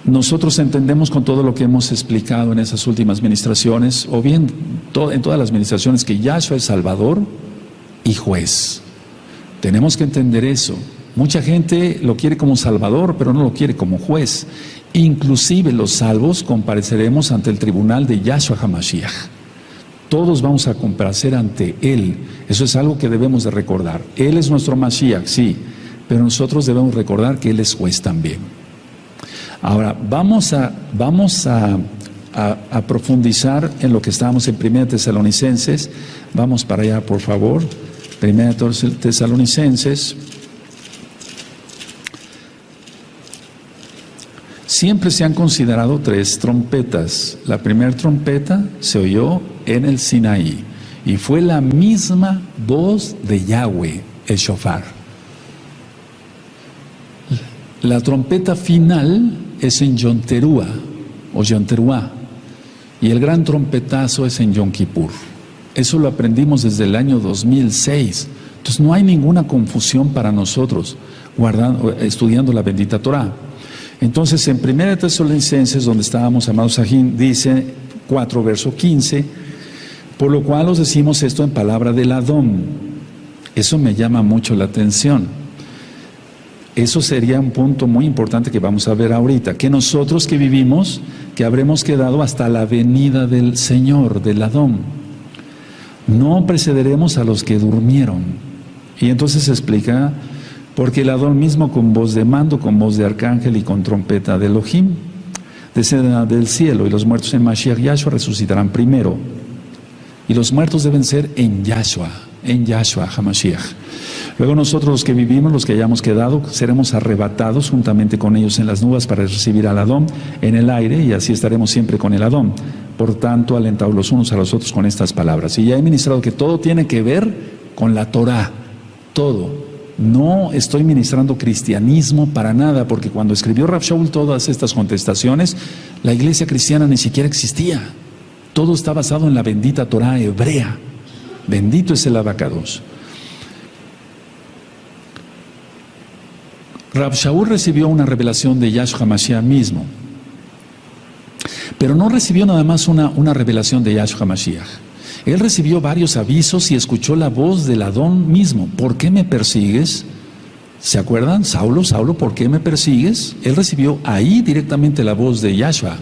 Nosotros entendemos con todo lo que hemos explicado en esas últimas ministraciones, o bien en todas las ministraciones, que Yahshua es Salvador y juez. Tenemos que entender eso. Mucha gente lo quiere como Salvador, pero no lo quiere como juez. Inclusive los salvos compareceremos ante el tribunal de Yahshua HaMashiach. Todos vamos a comparecer ante Él. Eso es algo que debemos de recordar. Él es nuestro Mashiach, sí, pero nosotros debemos recordar que Él es juez también. Ahora, vamos a profundizar en lo que estábamos en 1 Tesalonicenses. Vamos para allá, por favor. 1 Tesalonicenses. Siempre se han considerado 3 trompetas. La primera trompeta se oyó en el Sinaí y fue la misma voz de Yahweh, el shofar. La trompeta final es en Yom Teruah o Yom Teruah, y el gran trompetazo es en Yom Kippur. Eso lo aprendimos desde el año 2006. Entonces no hay ninguna confusión para nosotros estudiando la bendita Torah. Entonces en 1 Tesalonicenses, donde estábamos, amados Sajín, dice 4, verso 15, por lo cual os decimos esto en palabra del Adón. Eso me llama mucho la atención. Eso sería un punto muy importante que vamos a ver ahorita, que nosotros que vivimos, que habremos quedado hasta la venida del Señor, del Adón. No precederemos a los que durmieron. Y entonces se explica, porque el Adón mismo con voz de mando, con voz de arcángel y con trompeta de Elohim, descenderá del cielo, y los muertos en Mashiach Yahshua resucitarán primero. Y los muertos deben ser en Yahshua HaMashiach. Luego nosotros los que vivimos, los que hayamos quedado, seremos arrebatados juntamente con ellos en las nubes para recibir al Adón en el aire, y así estaremos siempre con el Adón. Por tanto, alentaos los unos a los otros con estas palabras. Y ya he ministrado que todo tiene que ver con la Torah, todo. No estoy ministrando cristianismo para nada, porque cuando escribió Rav Shaul todas estas contestaciones, la iglesia cristiana ni siquiera existía. Todo está basado en la bendita Torah hebrea. Bendito es el Abacados. Rav Shaul recibió una revelación de Yahshua HaMashiach mismo, pero no recibió nada más una revelación de Yahshua HaMashiach. Él recibió varios avisos y escuchó la voz del Adón mismo. ¿Por qué me persigues? ¿Se acuerdan? Saulo, Saulo, ¿por qué me persigues? Él recibió ahí directamente la voz de Yahshua.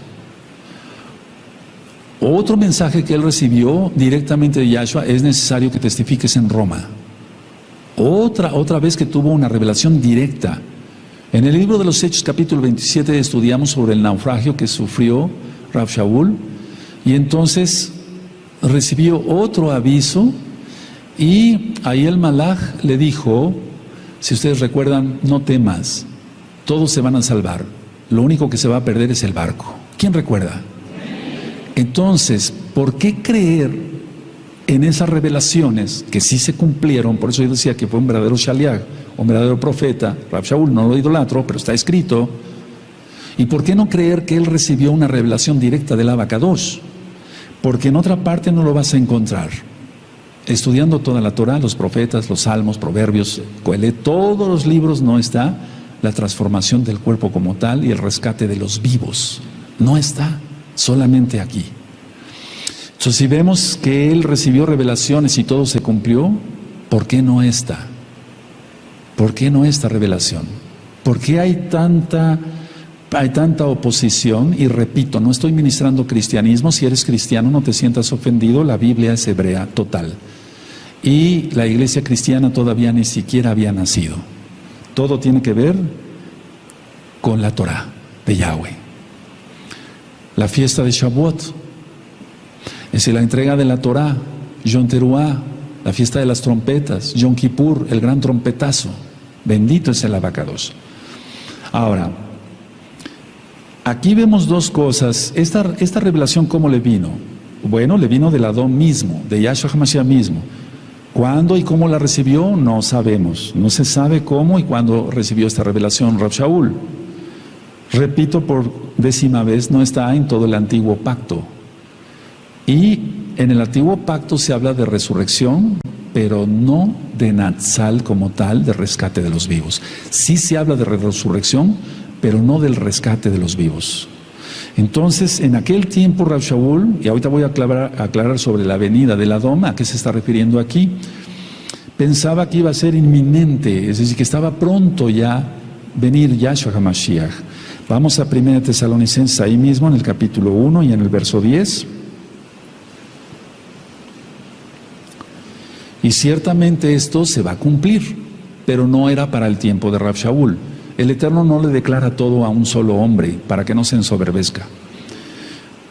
Otro mensaje que él recibió directamente de Yahshua: es necesario que testifiques en Roma. Otra vez que tuvo una revelación directa. En el libro de los Hechos, capítulo 27, estudiamos sobre el naufragio que sufrió Rav Shaul, y entonces recibió otro aviso, y ahí el Malaj le dijo, si ustedes recuerdan, no temas, todos se van a salvar, lo único que se va a perder es el barco. ¿Quién recuerda? Entonces, ¿por qué creer en esas revelaciones que sí se cumplieron? Por eso yo decía que fue un verdadero shaliach, un verdadero profeta. Rav Shaul, no lo idolatro, pero está escrito. ¿Y por qué no creer que él recibió una revelación directa del Abacados? Porque en otra parte no lo vas a encontrar. Estudiando toda la Torah, los profetas, los salmos, proverbios, Coelet, todos los libros, no está la transformación del cuerpo como tal y el rescate de los vivos. No está, solamente aquí. Entonces, si vemos que él recibió revelaciones y todo se cumplió, ¿por qué no esta? ¿Por qué no esta revelación? ¿Por qué hay tanta oposición? Y repito, no estoy ministrando cristianismo. Si eres cristiano, no te sientas ofendido. La Biblia es hebrea total. Y la iglesia cristiana todavía ni siquiera había nacido. Todo tiene que ver con la Torah de Yahweh. La fiesta de Shavuot es la entrega de la Torah, Yom Teruah, la fiesta de las trompetas, Yom Kippur, el gran trompetazo. Bendito es el Abacados. Ahora, aquí vemos dos cosas. Esta revelación, ¿cómo le vino? Bueno, le vino del Adón mismo, de Yahshua HaMashiach mismo. ¿Cuándo y cómo la recibió? No sabemos. No se sabe cómo y cuándo recibió esta revelación Rav Shaul. Repito por 10ª vez, no está en todo el antiguo pacto. Y en el antiguo pacto se habla de resurrección, pero no de Natsal como tal, de rescate de los vivos. Sí se habla de resurrección, pero no del rescate de los vivos. Entonces, en aquel tiempo Rav Shaul, y ahorita voy a aclarar sobre la venida del Adón, ¿a qué se está refiriendo aquí? Pensaba que iba a ser inminente, es decir, que estaba pronto ya venir Yahshua HaMashiach. Vamos a 1 Tesalonicenses, ahí mismo en el capítulo 1 y en el verso 10. Y ciertamente esto se va a cumplir, pero no era para el tiempo de Rav Shaul. El Eterno no le declara todo a un solo hombre, para que no se ensoberbezca.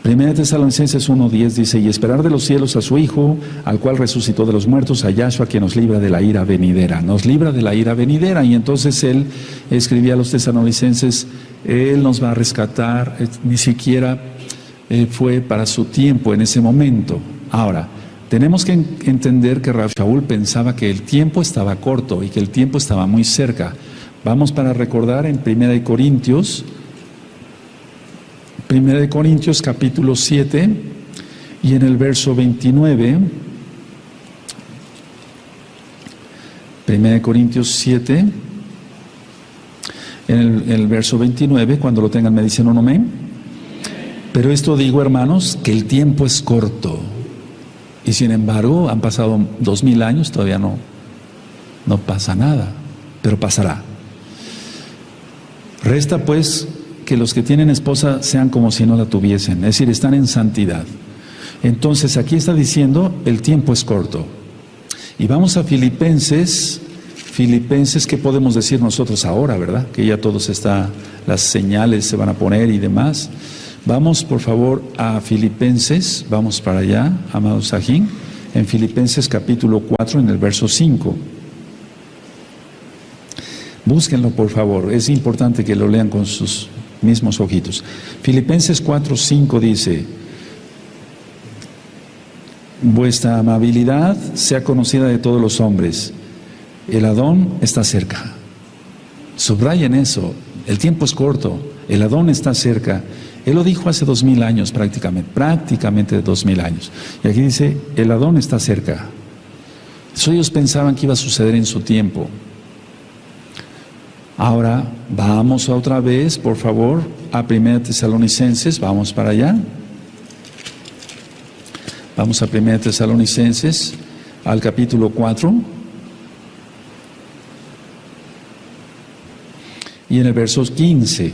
1 Tesalonicenses 1:10 dice, y esperar de los cielos a su Hijo, al cual resucitó de los muertos, a Yahshua, que nos libra de la ira venidera. Nos libra de la ira venidera. Y entonces él escribía a los tesalonicenses, él nos va a rescatar, ni siquiera fue para su tiempo en ese momento. Ahora, tenemos que entender que Rav Shaul pensaba que el tiempo estaba corto y que el tiempo estaba muy cerca. Vamos para recordar en 1 Corintios capítulo 7 y en el verso 29, 1 Corintios 7, en el verso 29, cuando lo tengan me dicen un amén. Pero esto digo, hermanos, que el tiempo es corto. Y sin embargo, han pasado 2000 años, todavía no pasa nada, pero pasará. Resta pues que los que tienen esposa sean como si no la tuviesen, es decir, están en santidad. Entonces aquí está diciendo, el tiempo es corto. Y vamos a Filipenses, ¿qué podemos decir nosotros ahora, verdad? Que ya todos las señales se van a poner y demás. Vamos por favor a Filipenses, vamos para allá, amados Sajín, en Filipenses capítulo 4, en el verso 5. Búsquenlo por favor, es importante que lo lean con sus mismos ojitos. Filipenses 4:5 dice, vuestra amabilidad sea conocida de todos los hombres, el Adón está cerca. Subrayen eso, el tiempo es corto, el Adón está cerca. Él lo dijo hace 2000 años prácticamente 2000 años. Y aquí dice, el Adón está cerca. Eso ellos pensaban que iba a suceder en su tiempo. Ahora vamos otra vez, por favor, a 1 Tesalonicenses, vamos para allá. Vamos a 1 Tesalonicenses, al capítulo 4. Y en el verso 15.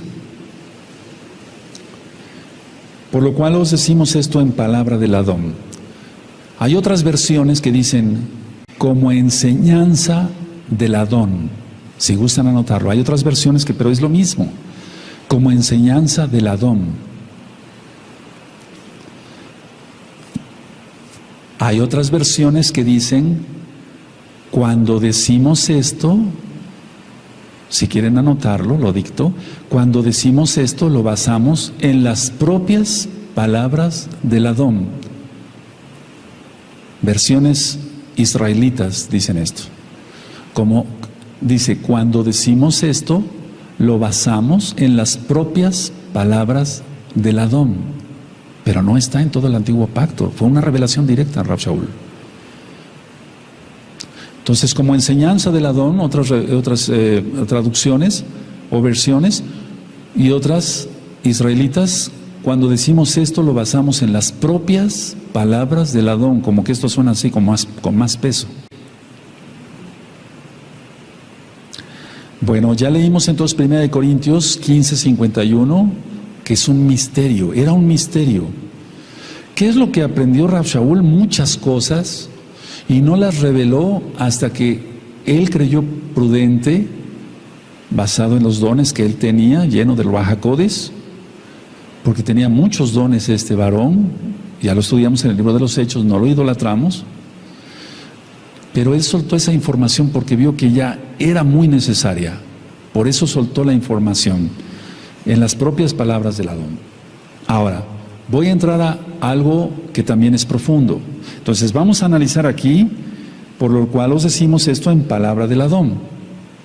Por lo cual os decimos esto en palabra del Adón. Hay otras versiones que dicen, como enseñanza del Adón. Si gustan anotarlo, hay otras versiones pero es lo mismo, como enseñanza del Adón. Hay otras versiones que dicen, cuando decimos esto, si quieren anotarlo, lo dicto, cuando decimos esto lo basamos en las propias palabras del Adón. Versiones israelitas dicen esto, como dice, cuando decimos esto, lo basamos en las propias palabras del Adón. Pero no está en todo el antiguo pacto. Fue una revelación directa a Rav Shaul. Entonces, como enseñanza del Adón, otras traducciones o versiones, y otras israelitas, cuando decimos esto, lo basamos en las propias palabras del Adón. Como que esto suena así, con más peso. Bueno, ya leímos entonces 1 Corintios 15:51, que es un misterio, era un misterio. ¿Qué es lo que aprendió Rav Shaul? Muchas cosas, y no las reveló hasta que él creyó prudente, basado en los dones que él tenía, lleno del Ruach HaKodesh, porque tenía muchos dones este varón, ya lo estudiamos en el libro de los Hechos, no lo idolatramos. Pero él soltó esa información porque vio que ya era muy necesaria. Por eso soltó la información en las propias palabras del Adón. Ahora, voy a entrar a algo que también es profundo. Entonces, vamos a analizar aquí por lo cual os decimos esto en palabra del Adón.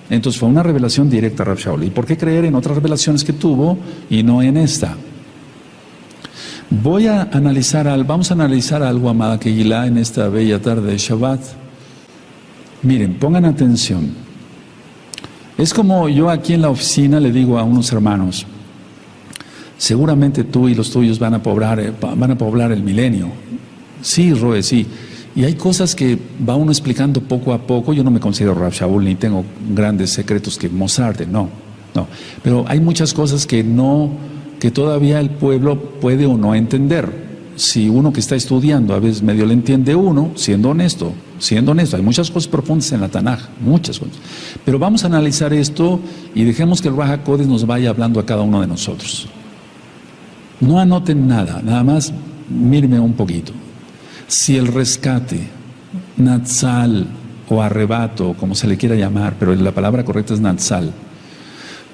Entonces fue una revelación directa a Rav Shaul. ¿Y por qué creer en otras revelaciones que tuvo y no en esta? Vamos a analizar algo, amada Kehilá, en esta bella tarde de Shabbat. Miren, pongan atención. Es como yo aquí en la oficina le digo a unos hermanos, seguramente tú y los tuyos van a poblar el milenio. Sí, Roe, sí. Y hay cosas que va uno explicando poco a poco. Yo no me considero Rav Shaul ni tengo grandes secretos que mostrarte, no. Pero hay muchas cosas que todavía el pueblo puede o no entender. Si uno que está estudiando a veces medio le entiende uno, siendo honesto, hay muchas cosas profundas en la Tanaj, muchas cosas. Pero vamos a analizar esto y dejemos que el Ruach HaKodesh nos vaya hablando a cada uno de nosotros. No anoten nada, nada más míreme un poquito. Si el rescate, Natsal o arrebato, como se le quiera llamar, pero la palabra correcta es Natsal,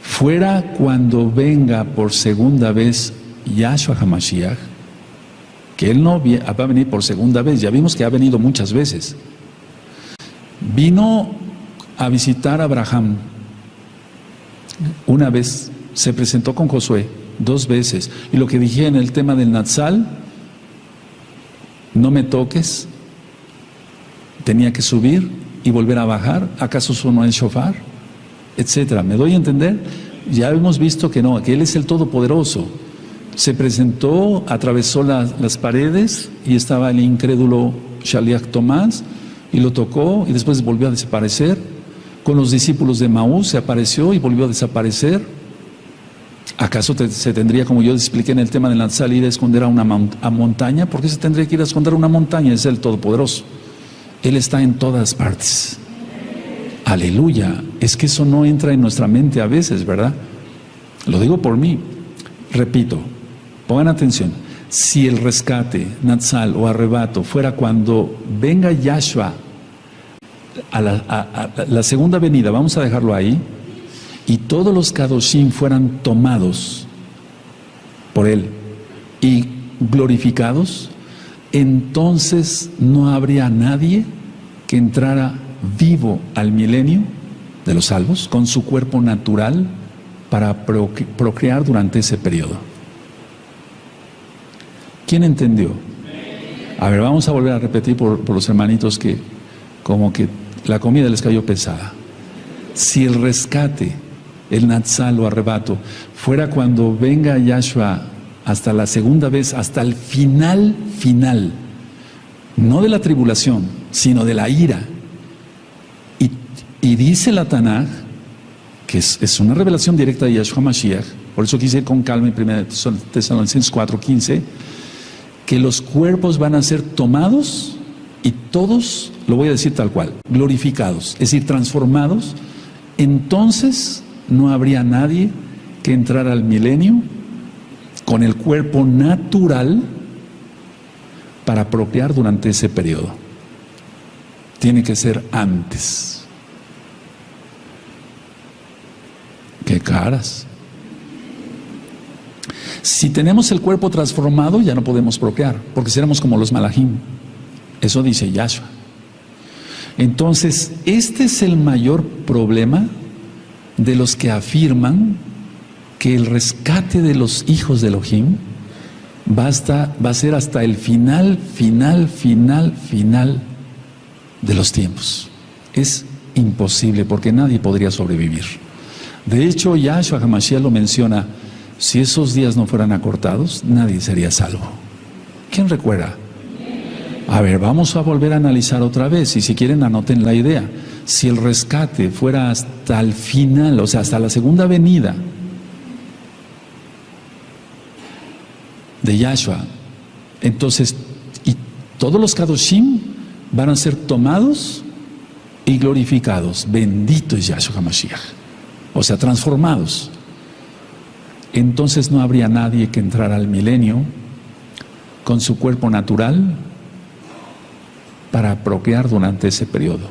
fuera cuando venga por segunda vez Yahshua HaMashiach, que Él no va a venir por segunda vez, ya vimos que ha venido muchas veces. Vino a visitar a Abraham una vez, se presentó con Josué 2 veces, y lo que dije en el tema del Natsal, no me toques, tenía que subir y volver a bajar, ¿acaso sonó el shofar? Etcétera. ¿Me doy a entender? Ya hemos visto que no, que Él es el Todopoderoso. Se presentó, atravesó las paredes y estaba el incrédulo Shaliach Tomás y lo tocó y después volvió a desaparecer. Con los discípulos de Maús se apareció y volvió a desaparecer. ¿Acaso se tendría, como yo expliqué en el tema de la Natsal, ir a esconder a una montaña? ¿Por qué se tendría que ir a esconder a una montaña? Es el Todopoderoso. Él está en todas partes. Aleluya. Es que eso no entra en nuestra mente a veces, ¿verdad? Lo digo por mí. Repito, pongan atención. Si el rescate, Natsal o arrebato fuera cuando venga Yahshua a la segunda venida, vamos a dejarlo ahí, y todos los Kadoshim fueran tomados por Él y glorificados, entonces no habría nadie que entrara vivo al milenio de los salvos con su cuerpo natural para procrear durante ese periodo. ¿Quién entendió? A ver, vamos a volver a repetir por los hermanitos que como que la comida les cayó pesada. Si el rescate, el Natsal o arrebato, fuera cuando venga Yahshua hasta la segunda vez, hasta el final, no de la tribulación, sino de la ira. Y dice la Tanaj, que es una revelación directa de Yahshua Mashiach, por eso quise ir con calma en 1 Tesalonicenses 4:15, que los cuerpos van a ser tomados y todos, lo voy a decir tal cual, glorificados, es decir, transformados. Entonces no habría nadie que entrara al milenio con el cuerpo natural para procrear durante ese periodo. Tiene que ser antes. ¡Qué caras! Si tenemos el cuerpo transformado, ya no podemos procrear, porque seremos como los malajim. Eso dice Yahshua. Entonces, este es el mayor problema de los que afirman que el rescate de los hijos de Elohim va a ser hasta el final de los tiempos. Es imposible, porque nadie podría sobrevivir. De hecho, Yahshua HaMashiach lo menciona: si esos días no fueran acortados, nadie sería salvo. ¿Quién recuerda? A ver, vamos a volver a analizar otra vez, y si quieren anoten la idea. Si el rescate fuera hasta el final, o sea, hasta la segunda venida de Yahshua, entonces, y todos los Kadoshim van a ser tomados y glorificados. Bendito es Yahshua HaMashiach. O sea, transformados. Entonces no habría nadie que entrara al milenio con su cuerpo natural para procrear durante ese periodo.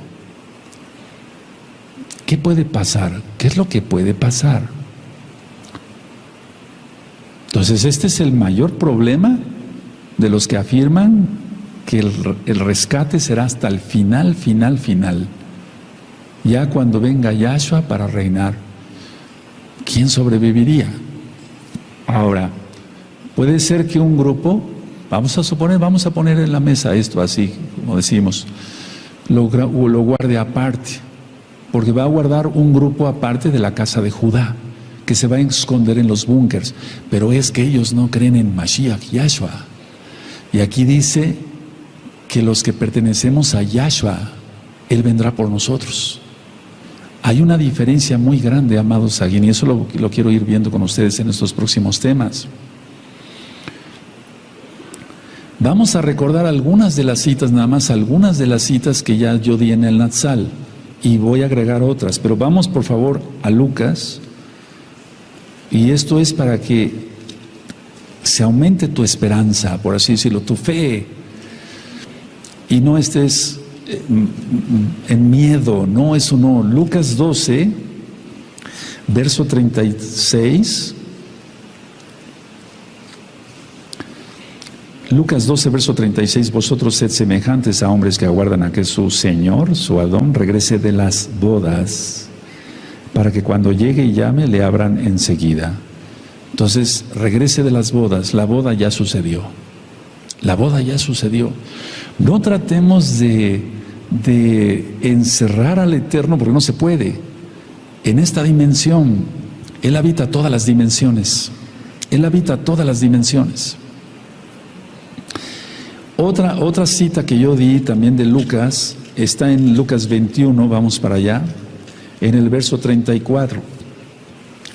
¿Qué puede pasar? ¿Qué es lo que puede pasar? Entonces este es el mayor problema de los que afirman que el rescate será hasta el final, final, final. Ya cuando venga Yahshua para reinar, ¿quién sobreviviría? Ahora, puede ser que un grupo, vamos a poner en la mesa esto así, como decimos, lo guarde aparte, porque va a guardar un grupo aparte de la casa de Judá, que se va a esconder en los búnkers, pero es que ellos no creen en Mashiach, Yahshua. Y aquí dice que los que pertenecemos a Yahshua, Él vendrá por nosotros. Hay una diferencia muy grande, amados Saguín, y eso lo quiero ir viendo con ustedes en estos próximos temas. Vamos a recordar algunas de las citas, nada más algunas de las citas que ya yo di en el Natsal, y voy a agregar otras, pero vamos por favor a Lucas, y esto es para que se aumente tu esperanza, por así decirlo, tu fe, y no estés en miedo, no, eso no. Lucas 12, verso 36. Lucas 12, verso 36, vosotros sed semejantes a hombres que aguardan a que su Señor, su Adón, regrese de las bodas, para que cuando llegue y llame, le abran enseguida. Entonces, regrese de las bodas, la boda ya sucedió. La boda ya sucedió. No tratemos de encerrar al Eterno, porque no se puede. En esta dimensión, Él habita todas las dimensiones. Él habita todas las dimensiones. Otra cita que yo di también de Lucas, está en Lucas 21, vamos para allá, en el verso 34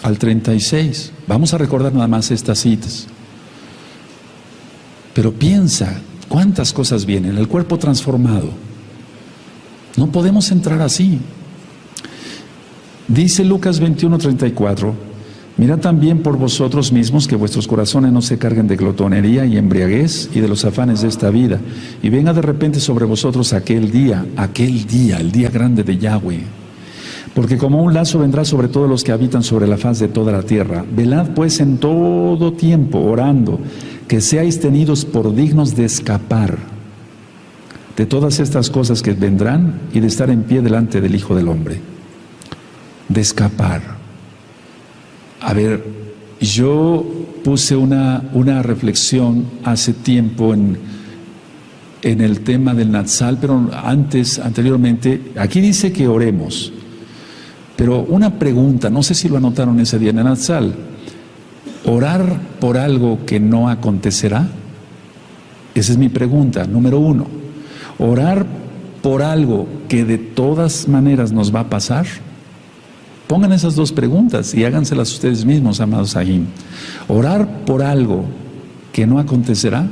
al 36. Vamos a recordar nada más estas citas. Pero piensa, ¿cuántas cosas vienen? El cuerpo transformado. No podemos entrar así. Dice Lucas 21:34, mirad también por vosotros mismos que vuestros corazones no se carguen de glotonería y embriaguez y de los afanes de esta vida, y venga de repente sobre vosotros aquel día, el día grande de Yahweh. Porque como un lazo vendrá sobre todos los que habitan sobre la faz de toda la tierra. Velad pues en todo tiempo, orando, que seáis tenidos por dignos de escapar de todas estas cosas que vendrán y de estar en pie delante del Hijo del Hombre. De escapar. A ver, yo puse una reflexión hace tiempo en el tema del Natsal, pero anteriormente, aquí dice que oremos. Pero una pregunta, no sé si lo anotaron ese día en el Natsal, ¿orar por algo que no acontecerá? Esa es mi pregunta, número uno. ¿Orar por algo que de todas maneras nos va a pasar? Pongan esas dos preguntas y háganselas ustedes mismos, amados Ahim. ¿Orar por algo que no acontecerá?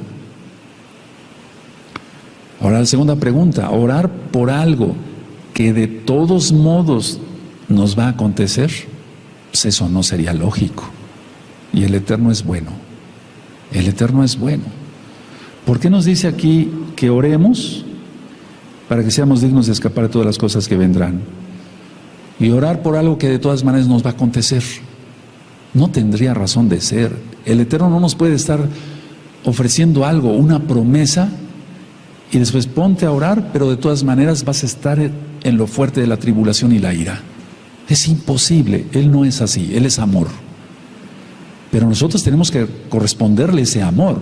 Ahora la segunda pregunta, ¿orar por algo que de todos modos nos va a acontecer? Pues eso no sería lógico. Y el Eterno es bueno. El Eterno es bueno. ¿Por qué nos dice aquí que oremos? Para que seamos dignos de escapar de todas las cosas que vendrán. Y orar por algo que de todas maneras nos va a acontecer. No tendría razón de ser. El Eterno no nos puede estar ofreciendo algo, una promesa, y después ponte a orar, pero de todas maneras vas a estar en lo fuerte de la tribulación y la ira. Es imposible. Él no es así. Él es amor. Pero nosotros tenemos que corresponderle ese amor,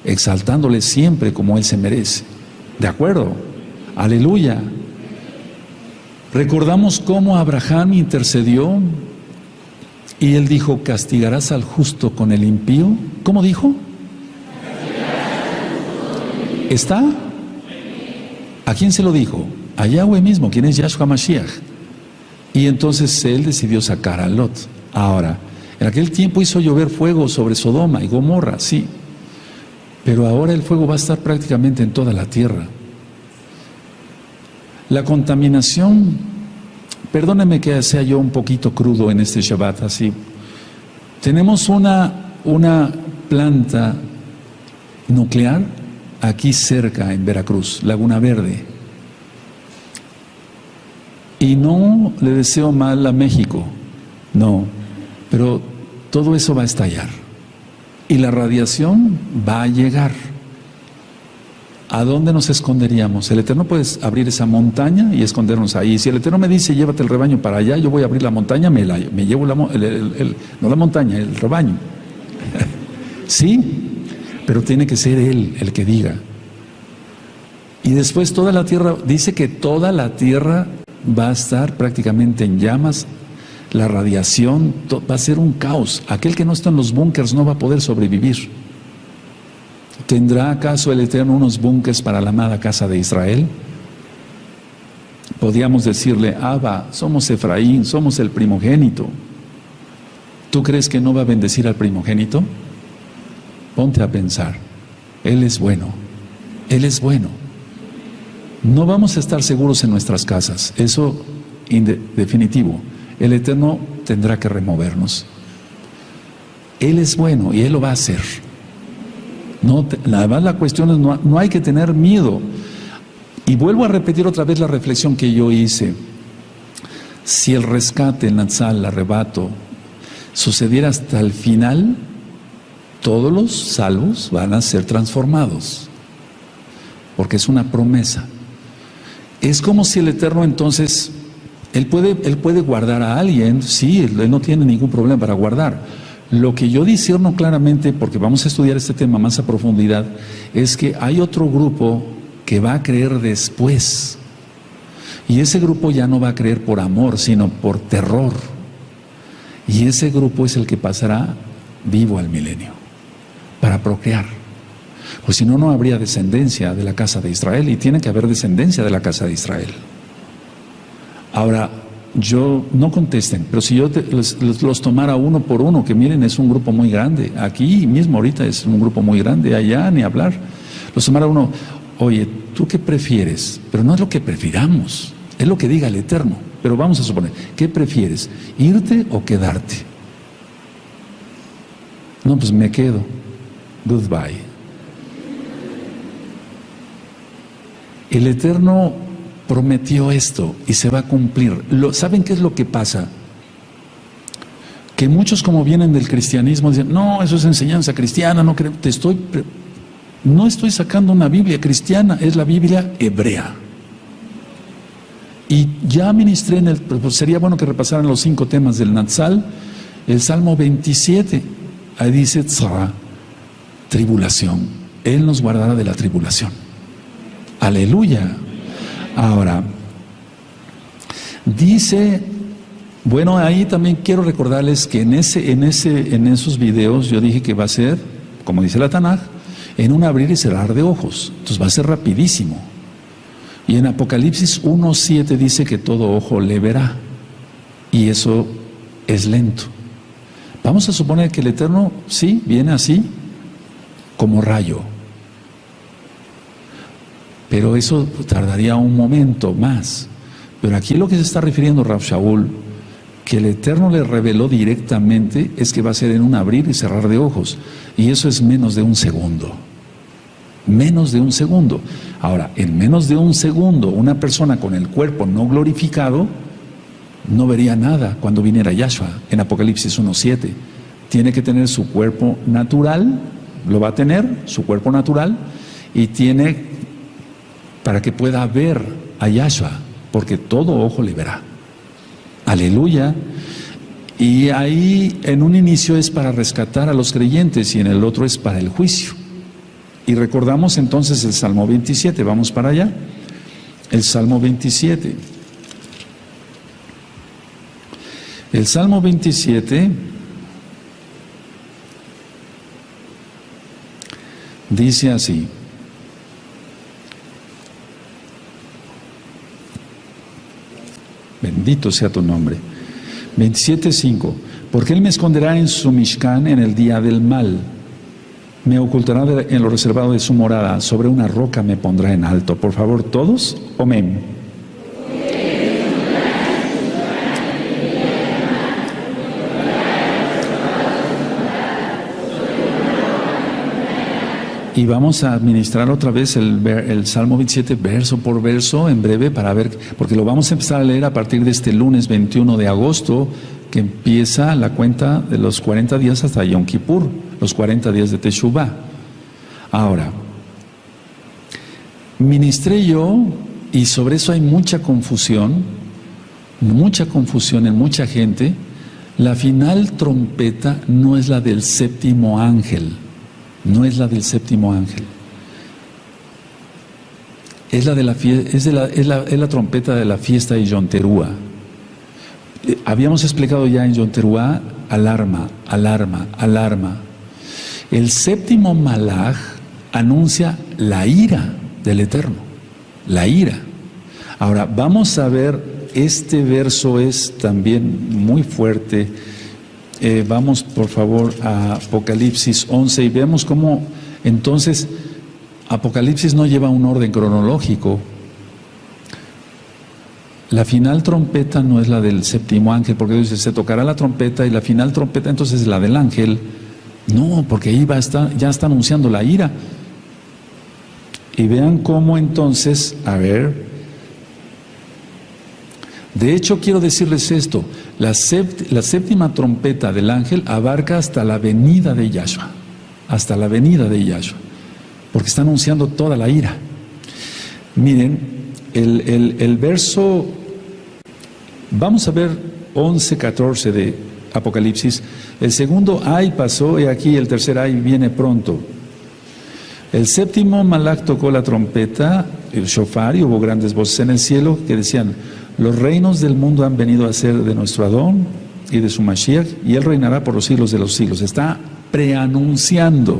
exaltándole siempre como Él se merece. ¿De acuerdo? Aleluya. Recordamos cómo Abraham intercedió y él dijo, ¿castigarás al justo con el impío? ¿Cómo dijo? ¿Está? ¿A quién se lo dijo? A Yahweh mismo, quien es Yahshua Mashiach. Y entonces él decidió sacar a Lot. Ahora, en aquel tiempo hizo llover fuego sobre Sodoma y Gomorra, sí. Pero ahora el fuego va a estar prácticamente en toda la tierra. La contaminación, perdóneme que sea yo un poquito crudo en este Shabbat, así. Tenemos una planta nuclear aquí cerca en Veracruz, Laguna Verde. Y no le deseo mal a México, no, pero todo eso va a estallar. Y la radiación va a llegar. ¿a dónde nos esconderíamos? El Eterno puede abrir esa montaña y escondernos ahí. Si el Eterno me dice, llévate el rebaño para allá, yo voy a abrir la montaña, me llevo no la montaña, el rebaño. Sí, pero tiene que ser Él el que diga. Y después toda la tierra, dice que toda la tierra va a estar prácticamente en llamas, la radiación, va a ser un caos. Aquel que no está en los búnkers no va a poder sobrevivir. ¿Tendrá acaso el Eterno unos búnkers para la amada casa de Israel? Podríamos decirle, Abba, somos Efraín, somos el primogénito. ¿Tú crees que no va a bendecir al primogénito? Ponte a pensar, Él es bueno, Él es bueno. No vamos a estar seguros en nuestras casas, eso definitivo. El Eterno tendrá que removernos. Él es bueno y Él lo va a hacer. Además la cuestión es, no hay que tener miedo. Y vuelvo a repetir otra vez la reflexión que yo hice. Si el rescate, el Natsal, el arrebato, sucediera hasta el final, todos los salvos van a ser transformados. Porque es una promesa. Es como si el Eterno entonces, Él puede guardar a alguien, sí, Él no tiene ningún problema para guardar. Lo que yo discierno claramente, porque vamos a estudiar este tema más a profundidad, es que hay otro grupo que va a creer después. Y ese grupo ya no va a creer por amor, sino por terror. Y ese grupo es el que pasará vivo al milenio, para procrear. Pues si no, no habría descendencia de la casa de Israel, y tiene que haber descendencia de la casa de Israel. Ahora, no contesten, pero si yo los tomara uno por uno, que miren, es un grupo muy grande, aquí mismo ahorita es un grupo muy grande, allá ni hablar, los tomara uno, oye, ¿tú qué prefieres? Pero no es lo que prefiramos, es lo que diga el Eterno, pero vamos a suponer, ¿qué prefieres? ¿Irte o quedarte? No, pues me quedo, goodbye. El Eterno prometió esto y se va a cumplir. ¿Saben qué es lo que pasa? Que muchos, como vienen del cristianismo, dicen, no, eso es enseñanza cristiana, no creo, no estoy sacando una Biblia cristiana, es la Biblia hebrea. Y ya ministré pues sería bueno que repasaran los 5 temas del Natsal, el Salmo 27, ahí dice, tzara, tribulación, Él nos guardará de la tribulación. Aleluya. Ahora, dice, bueno, ahí también quiero recordarles que en esos videos yo dije que va a ser, como dice la Tanaj, en un abrir y cerrar de ojos. Entonces va a ser rapidísimo. Y en Apocalipsis 1:7 dice que todo ojo le verá. Y eso es lento. Vamos a suponer que el Eterno, sí, viene así, como rayo. Pero eso tardaría un momento más. Pero aquí lo que se está refiriendo Rav Shaul, que el Eterno le reveló directamente, es que va a ser en un abrir y cerrar de ojos. Y eso es menos de un segundo. Menos de un segundo. Ahora, en menos de un segundo, una persona con el cuerpo no glorificado no vería nada cuando viniera Yahshua, en Apocalipsis 1:7. Tiene que tener su cuerpo natural, lo va a tener, su cuerpo natural, y tiene para que pueda ver a Yahshua, porque todo ojo le verá. Aleluya. Y ahí en un inicio es para rescatar a los creyentes y en el otro es para el juicio. Y recordamos entonces el Salmo 27, vamos para allá. El Salmo 27. El Salmo 27 dice así. Bendito sea tu nombre. 27:5. Porque Él me esconderá en su Mishkan en el día del mal. Me ocultará en lo reservado de su morada. Sobre una roca me pondrá en alto. Por favor, todos, amén. Y vamos a administrar otra vez el Salmo 27 verso por verso en breve para ver, porque lo vamos a empezar a leer a partir de este lunes 21 de agosto, que empieza la cuenta de los 40 días hasta Yom Kippur, los 40 días de Teshuvah. Ahora, Ministré yo, y sobre eso hay mucha confusión en mucha gente. La final trompeta no es la del séptimo ángel, no es la del séptimo ángel. Es la trompeta de la fiesta de Yom Teruah. Habíamos explicado ya en Yom Teruah, alarma, alarma, alarma. El séptimo malaj anuncia la ira del Eterno, la ira. Ahora, vamos a ver, este verso es también muy fuerte. Vamos, por favor, a Apocalipsis 11 y vemos cómo, entonces, Apocalipsis no lleva un orden cronológico. La final trompeta no es la del séptimo ángel, porque dice, se tocará la trompeta, y la final trompeta entonces es la del ángel. No, porque ahí ya está anunciando la ira. Y vean cómo entonces, a ver, de hecho quiero decirles esto, la séptima trompeta del ángel abarca hasta la venida de Yahshua, hasta la venida de Yahshua, porque está anunciando toda la ira. Miren, el verso, vamos a ver 11, 14 de Apocalipsis. El segundo ay pasó, y aquí el tercer ay viene pronto. El séptimo malaj tocó la trompeta, el shofar, y hubo grandes voces en el cielo que decían: los reinos del mundo han venido a ser de nuestro Adón y de su Mashiach, y él reinará por los siglos de los siglos. Está preanunciando.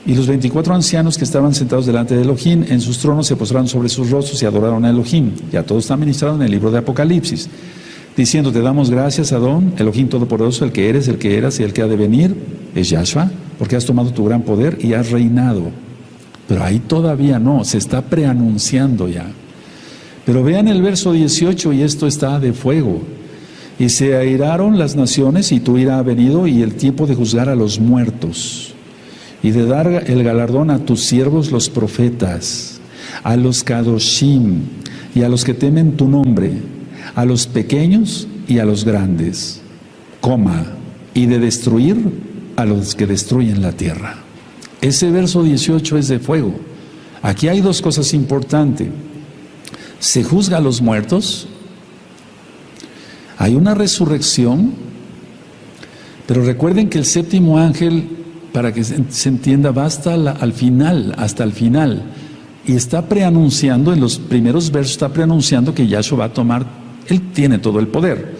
Y los 24 ancianos que estaban sentados delante de Elohim en sus tronos se postraron sobre sus rostros y adoraron a Elohim. Ya todo está ministrado en el libro de Apocalipsis, diciendo: te damos gracias, Adón, Elohim Todopoderoso, el que eres, el que eras y el que ha de venir, es Yahshua, porque has tomado tu gran poder y has reinado. Pero ahí todavía no, se está preanunciando ya. Pero vean el verso 18, y esto está de fuego. Y se airaron las naciones, y tu ira ha venido, y el tiempo de juzgar a los muertos, y de dar el galardón a tus siervos los profetas, a los kadoshim, y a los que temen tu nombre, a los pequeños y a los grandes, y de destruir a los que destruyen la tierra. Ese verso 18 es de fuego. Aquí hay dos cosas importantes. Se juzga a los muertos, hay una resurrección, pero recuerden que el séptimo ángel, para que se entienda, va hasta el final, y está preanunciando, en los primeros versos está preanunciando que Yahshua va a tomar, él tiene todo el poder.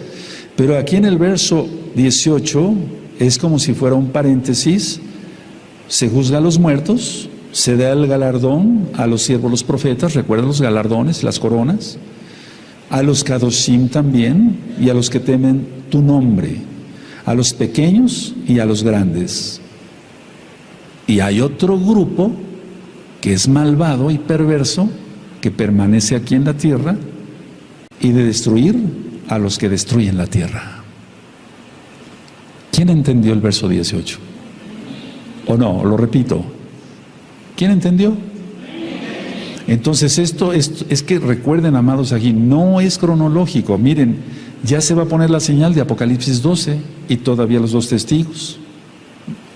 Pero aquí en el verso 18 es como si fuera un paréntesis. Se juzga a los muertos, se da el galardón a los siervos, los profetas, recuerden los galardones, las coronas, a los kadoshim también, y a los que temen tu nombre, a los pequeños y a los grandes. Y hay otro grupo que es malvado y perverso, que permanece aquí en la tierra, y de destruir a los que destruyen la tierra. ¿Quién entendió el verso 18? ¿O no? Lo repito. ¿Quién entendió? Entonces esto es que recuerden, amados, aquí no es cronológico. Miren, ya se va a poner la señal de Apocalipsis 12 y todavía los dos testigos.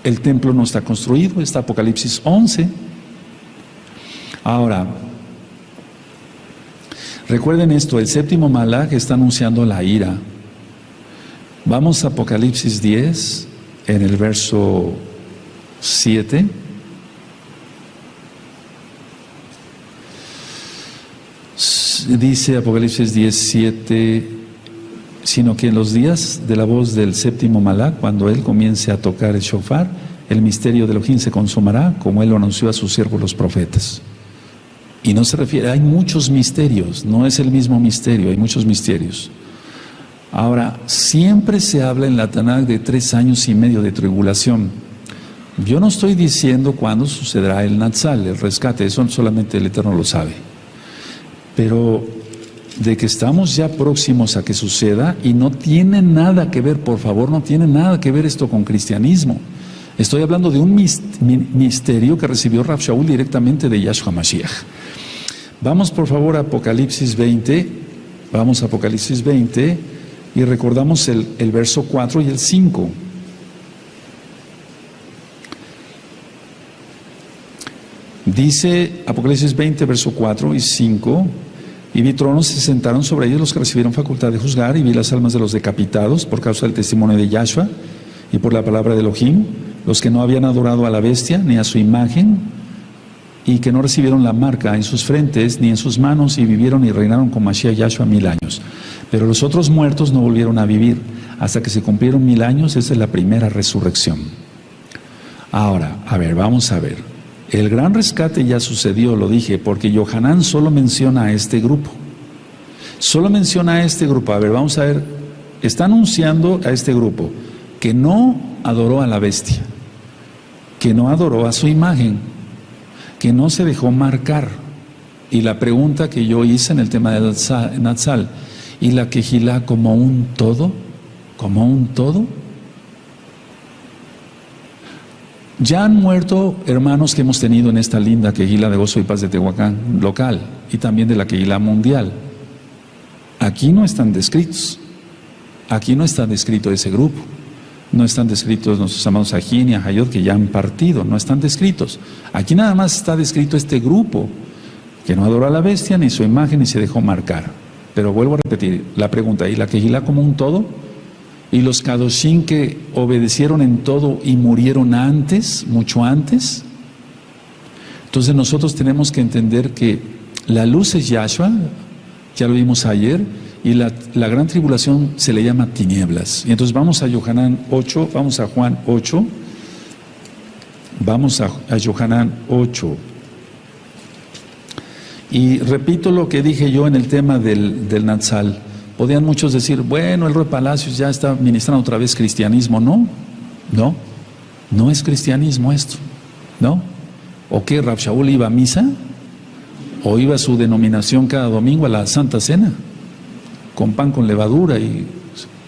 El templo no está construido, está Apocalipsis 11. Ahora, recuerden esto, el séptimo malaj está anunciando la ira. Vamos a Apocalipsis 10, en el verso 7. Dice Apocalipsis 17, sino que en los días de la voz del séptimo malaj, cuando él comience a tocar el shofar, el misterio de Elohim se consumará, como él lo anunció a sus siervos los profetas. Y no se refiere, hay muchos misterios, no es el mismo misterio, hay muchos misterios. Ahora, siempre se habla en la Tanakh de 3 años y medio de tribulación. Yo no estoy diciendo cuándo sucederá el Natsal, el rescate, eso solamente el Eterno lo sabe. Pero de que estamos ya próximos a que suceda, y no tiene nada que ver, por favor, no tiene nada que ver esto con cristianismo. Estoy hablando de un misterio que recibió Rav Shaul directamente de Yahshua Mashiach. Vamos por favor a Apocalipsis 20, vamos a Apocalipsis 20 y recordamos el verso 4 y el 5. Dice Apocalipsis 20, verso 4 y 5, y vi tronos, se sentaron sobre ellos los que recibieron facultad de juzgar, y vi las almas de los decapitados por causa del testimonio de Yahshua y por la palabra de Elohim, los que no habían adorado a la bestia ni a su imagen, y que no recibieron la marca en sus frentes ni en sus manos, y vivieron y reinaron con Mashiach Yahshua 1000 años. Pero los otros muertos no volvieron a vivir hasta que se cumplieron 1000 años. Esa es la primera resurrección. Ahora, a ver, vamos a ver. El gran rescate ya sucedió, lo dije, porque Yohanan solo menciona a este grupo. Solo menciona a este grupo. A ver, vamos a ver. Está anunciando a este grupo que no adoró a la bestia, que no adoró a su imagen, que no se dejó marcar. Y la pregunta que yo hice en el tema de Natsal, ¿y la Kehilá como un todo? ¿Como un todo? Ya han muerto hermanos que hemos tenido en esta linda Kehilá de Gozo y Paz de Tehuacán local, y también de la Kehilá mundial. Aquí no están descritos. Aquí no está descrito ese grupo. No están descritos nuestros amados Ajín y Ajayot, que ya han partido. No están descritos. Aquí nada más está descrito este grupo que no adoró a la bestia ni su imagen ni se dejó marcar. Pero vuelvo a repetir la pregunta: ¿y la Kehilá como un todo? ¿Y los Kadoshim que obedecieron en todo y murieron antes, mucho antes? Entonces nosotros tenemos que entender que la luz es Yahshua, ya lo vimos ayer, y la gran tribulación se le llama tinieblas. Y entonces vamos a Yohanan 8, vamos a Juan 8, vamos a Yohanan 8. Y repito lo que dije yo en el tema del Natsal. Podían muchos decir, bueno, el Roy Palacios ya está ministrando otra vez cristianismo. No es cristianismo esto, ¿no? ¿O qué? ¿Rav Shaul iba a misa? ¿O iba a su denominación cada domingo a la Santa Cena? Con pan con levadura y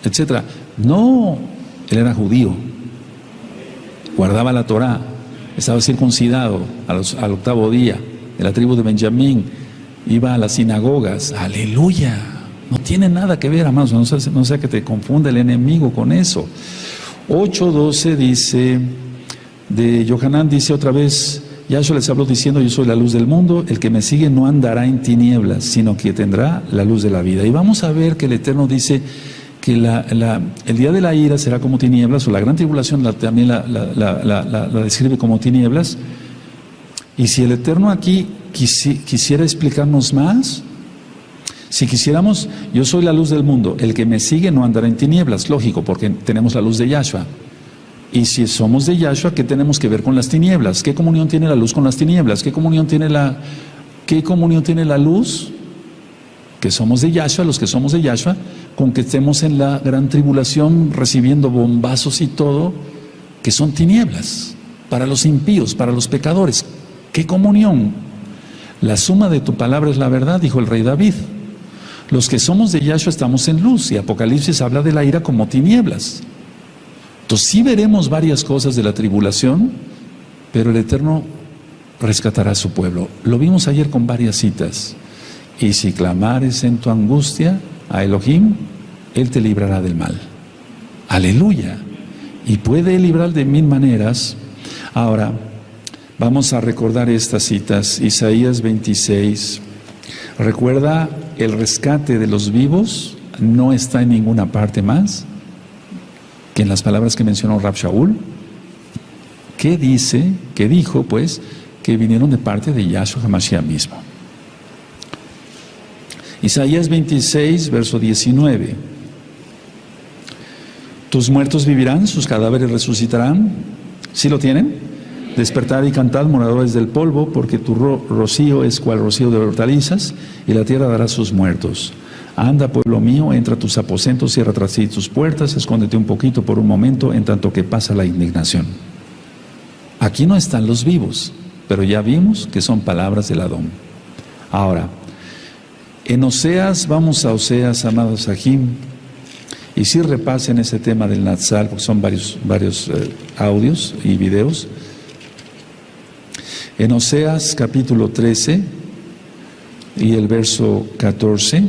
etcétera. No, él era judío, guardaba la Torá, estaba circuncidado al 8º día, de la tribu de Benjamín, iba a las sinagogas. ¡Aleluya! No tiene nada que ver, amados, no sea que te confunda el enemigo con eso. 8:12 dice, de Yohanan dice otra vez, Yahshua les habló diciendo, yo soy la luz del mundo, el que me sigue no andará en tinieblas, sino que tendrá la luz de la vida. Y vamos a ver que el Eterno dice que el día de la ira será como tinieblas, o la gran tribulación también la describe como tinieblas. Y si el Eterno aquí quisiera explicarnos más, si quisiéramos, yo soy la luz del mundo, el que me sigue no andará en tinieblas, lógico, porque tenemos la luz de Yahshua. Y si somos de Yahshua, ¿qué tenemos que ver con las tinieblas? ¿Qué comunión tiene la luz con las tinieblas? ¿Qué comunión tiene la luz? Que somos de Yahshua, los que somos de Yahshua, con que estemos en la gran tribulación recibiendo bombazos y todo, que son tinieblas, para los impíos, para los pecadores. ¿Qué comunión? La suma de tu palabra es la verdad, dijo el rey David. Los que somos de Yahshua estamos en luz, y Apocalipsis habla de la ira como tinieblas. Entonces sí veremos varias cosas de la tribulación, pero el Eterno rescatará a su pueblo. Lo vimos ayer con varias citas. Y si clamares en tu angustia a Elohim, Él te librará del mal. Aleluya. Y puede librar de 1000 maneras. Ahora, vamos a recordar estas citas. Isaías 26. Recuerda, el rescate de los vivos no está en ninguna parte más que en las palabras que mencionó Rav Shaul. ¿Qué dice? ¿Qué dijo? Pues que vinieron de parte de Yahshua HaMashiach mismo. Isaías 26, verso 19. Tus muertos vivirán, sus cadáveres resucitarán. ¿Sí lo tienen? Despertad y cantad, moradores del polvo, porque tu rocío es cual rocío de hortalizas, y la tierra dará sus muertos. Anda, pueblo mío, entra a tus aposentos, cierra tras sí tus puertas, escóndete un poquito por un momento, en tanto que pasa la indignación. Aquí no están los vivos, pero ya vimos que son palabras del Adón. Ahora, en Oseas, vamos a Oseas, amados Ajim, y si repasen ese tema del Natsal, porque son varios audios y videos. En Oseas capítulo 13 y el verso 14,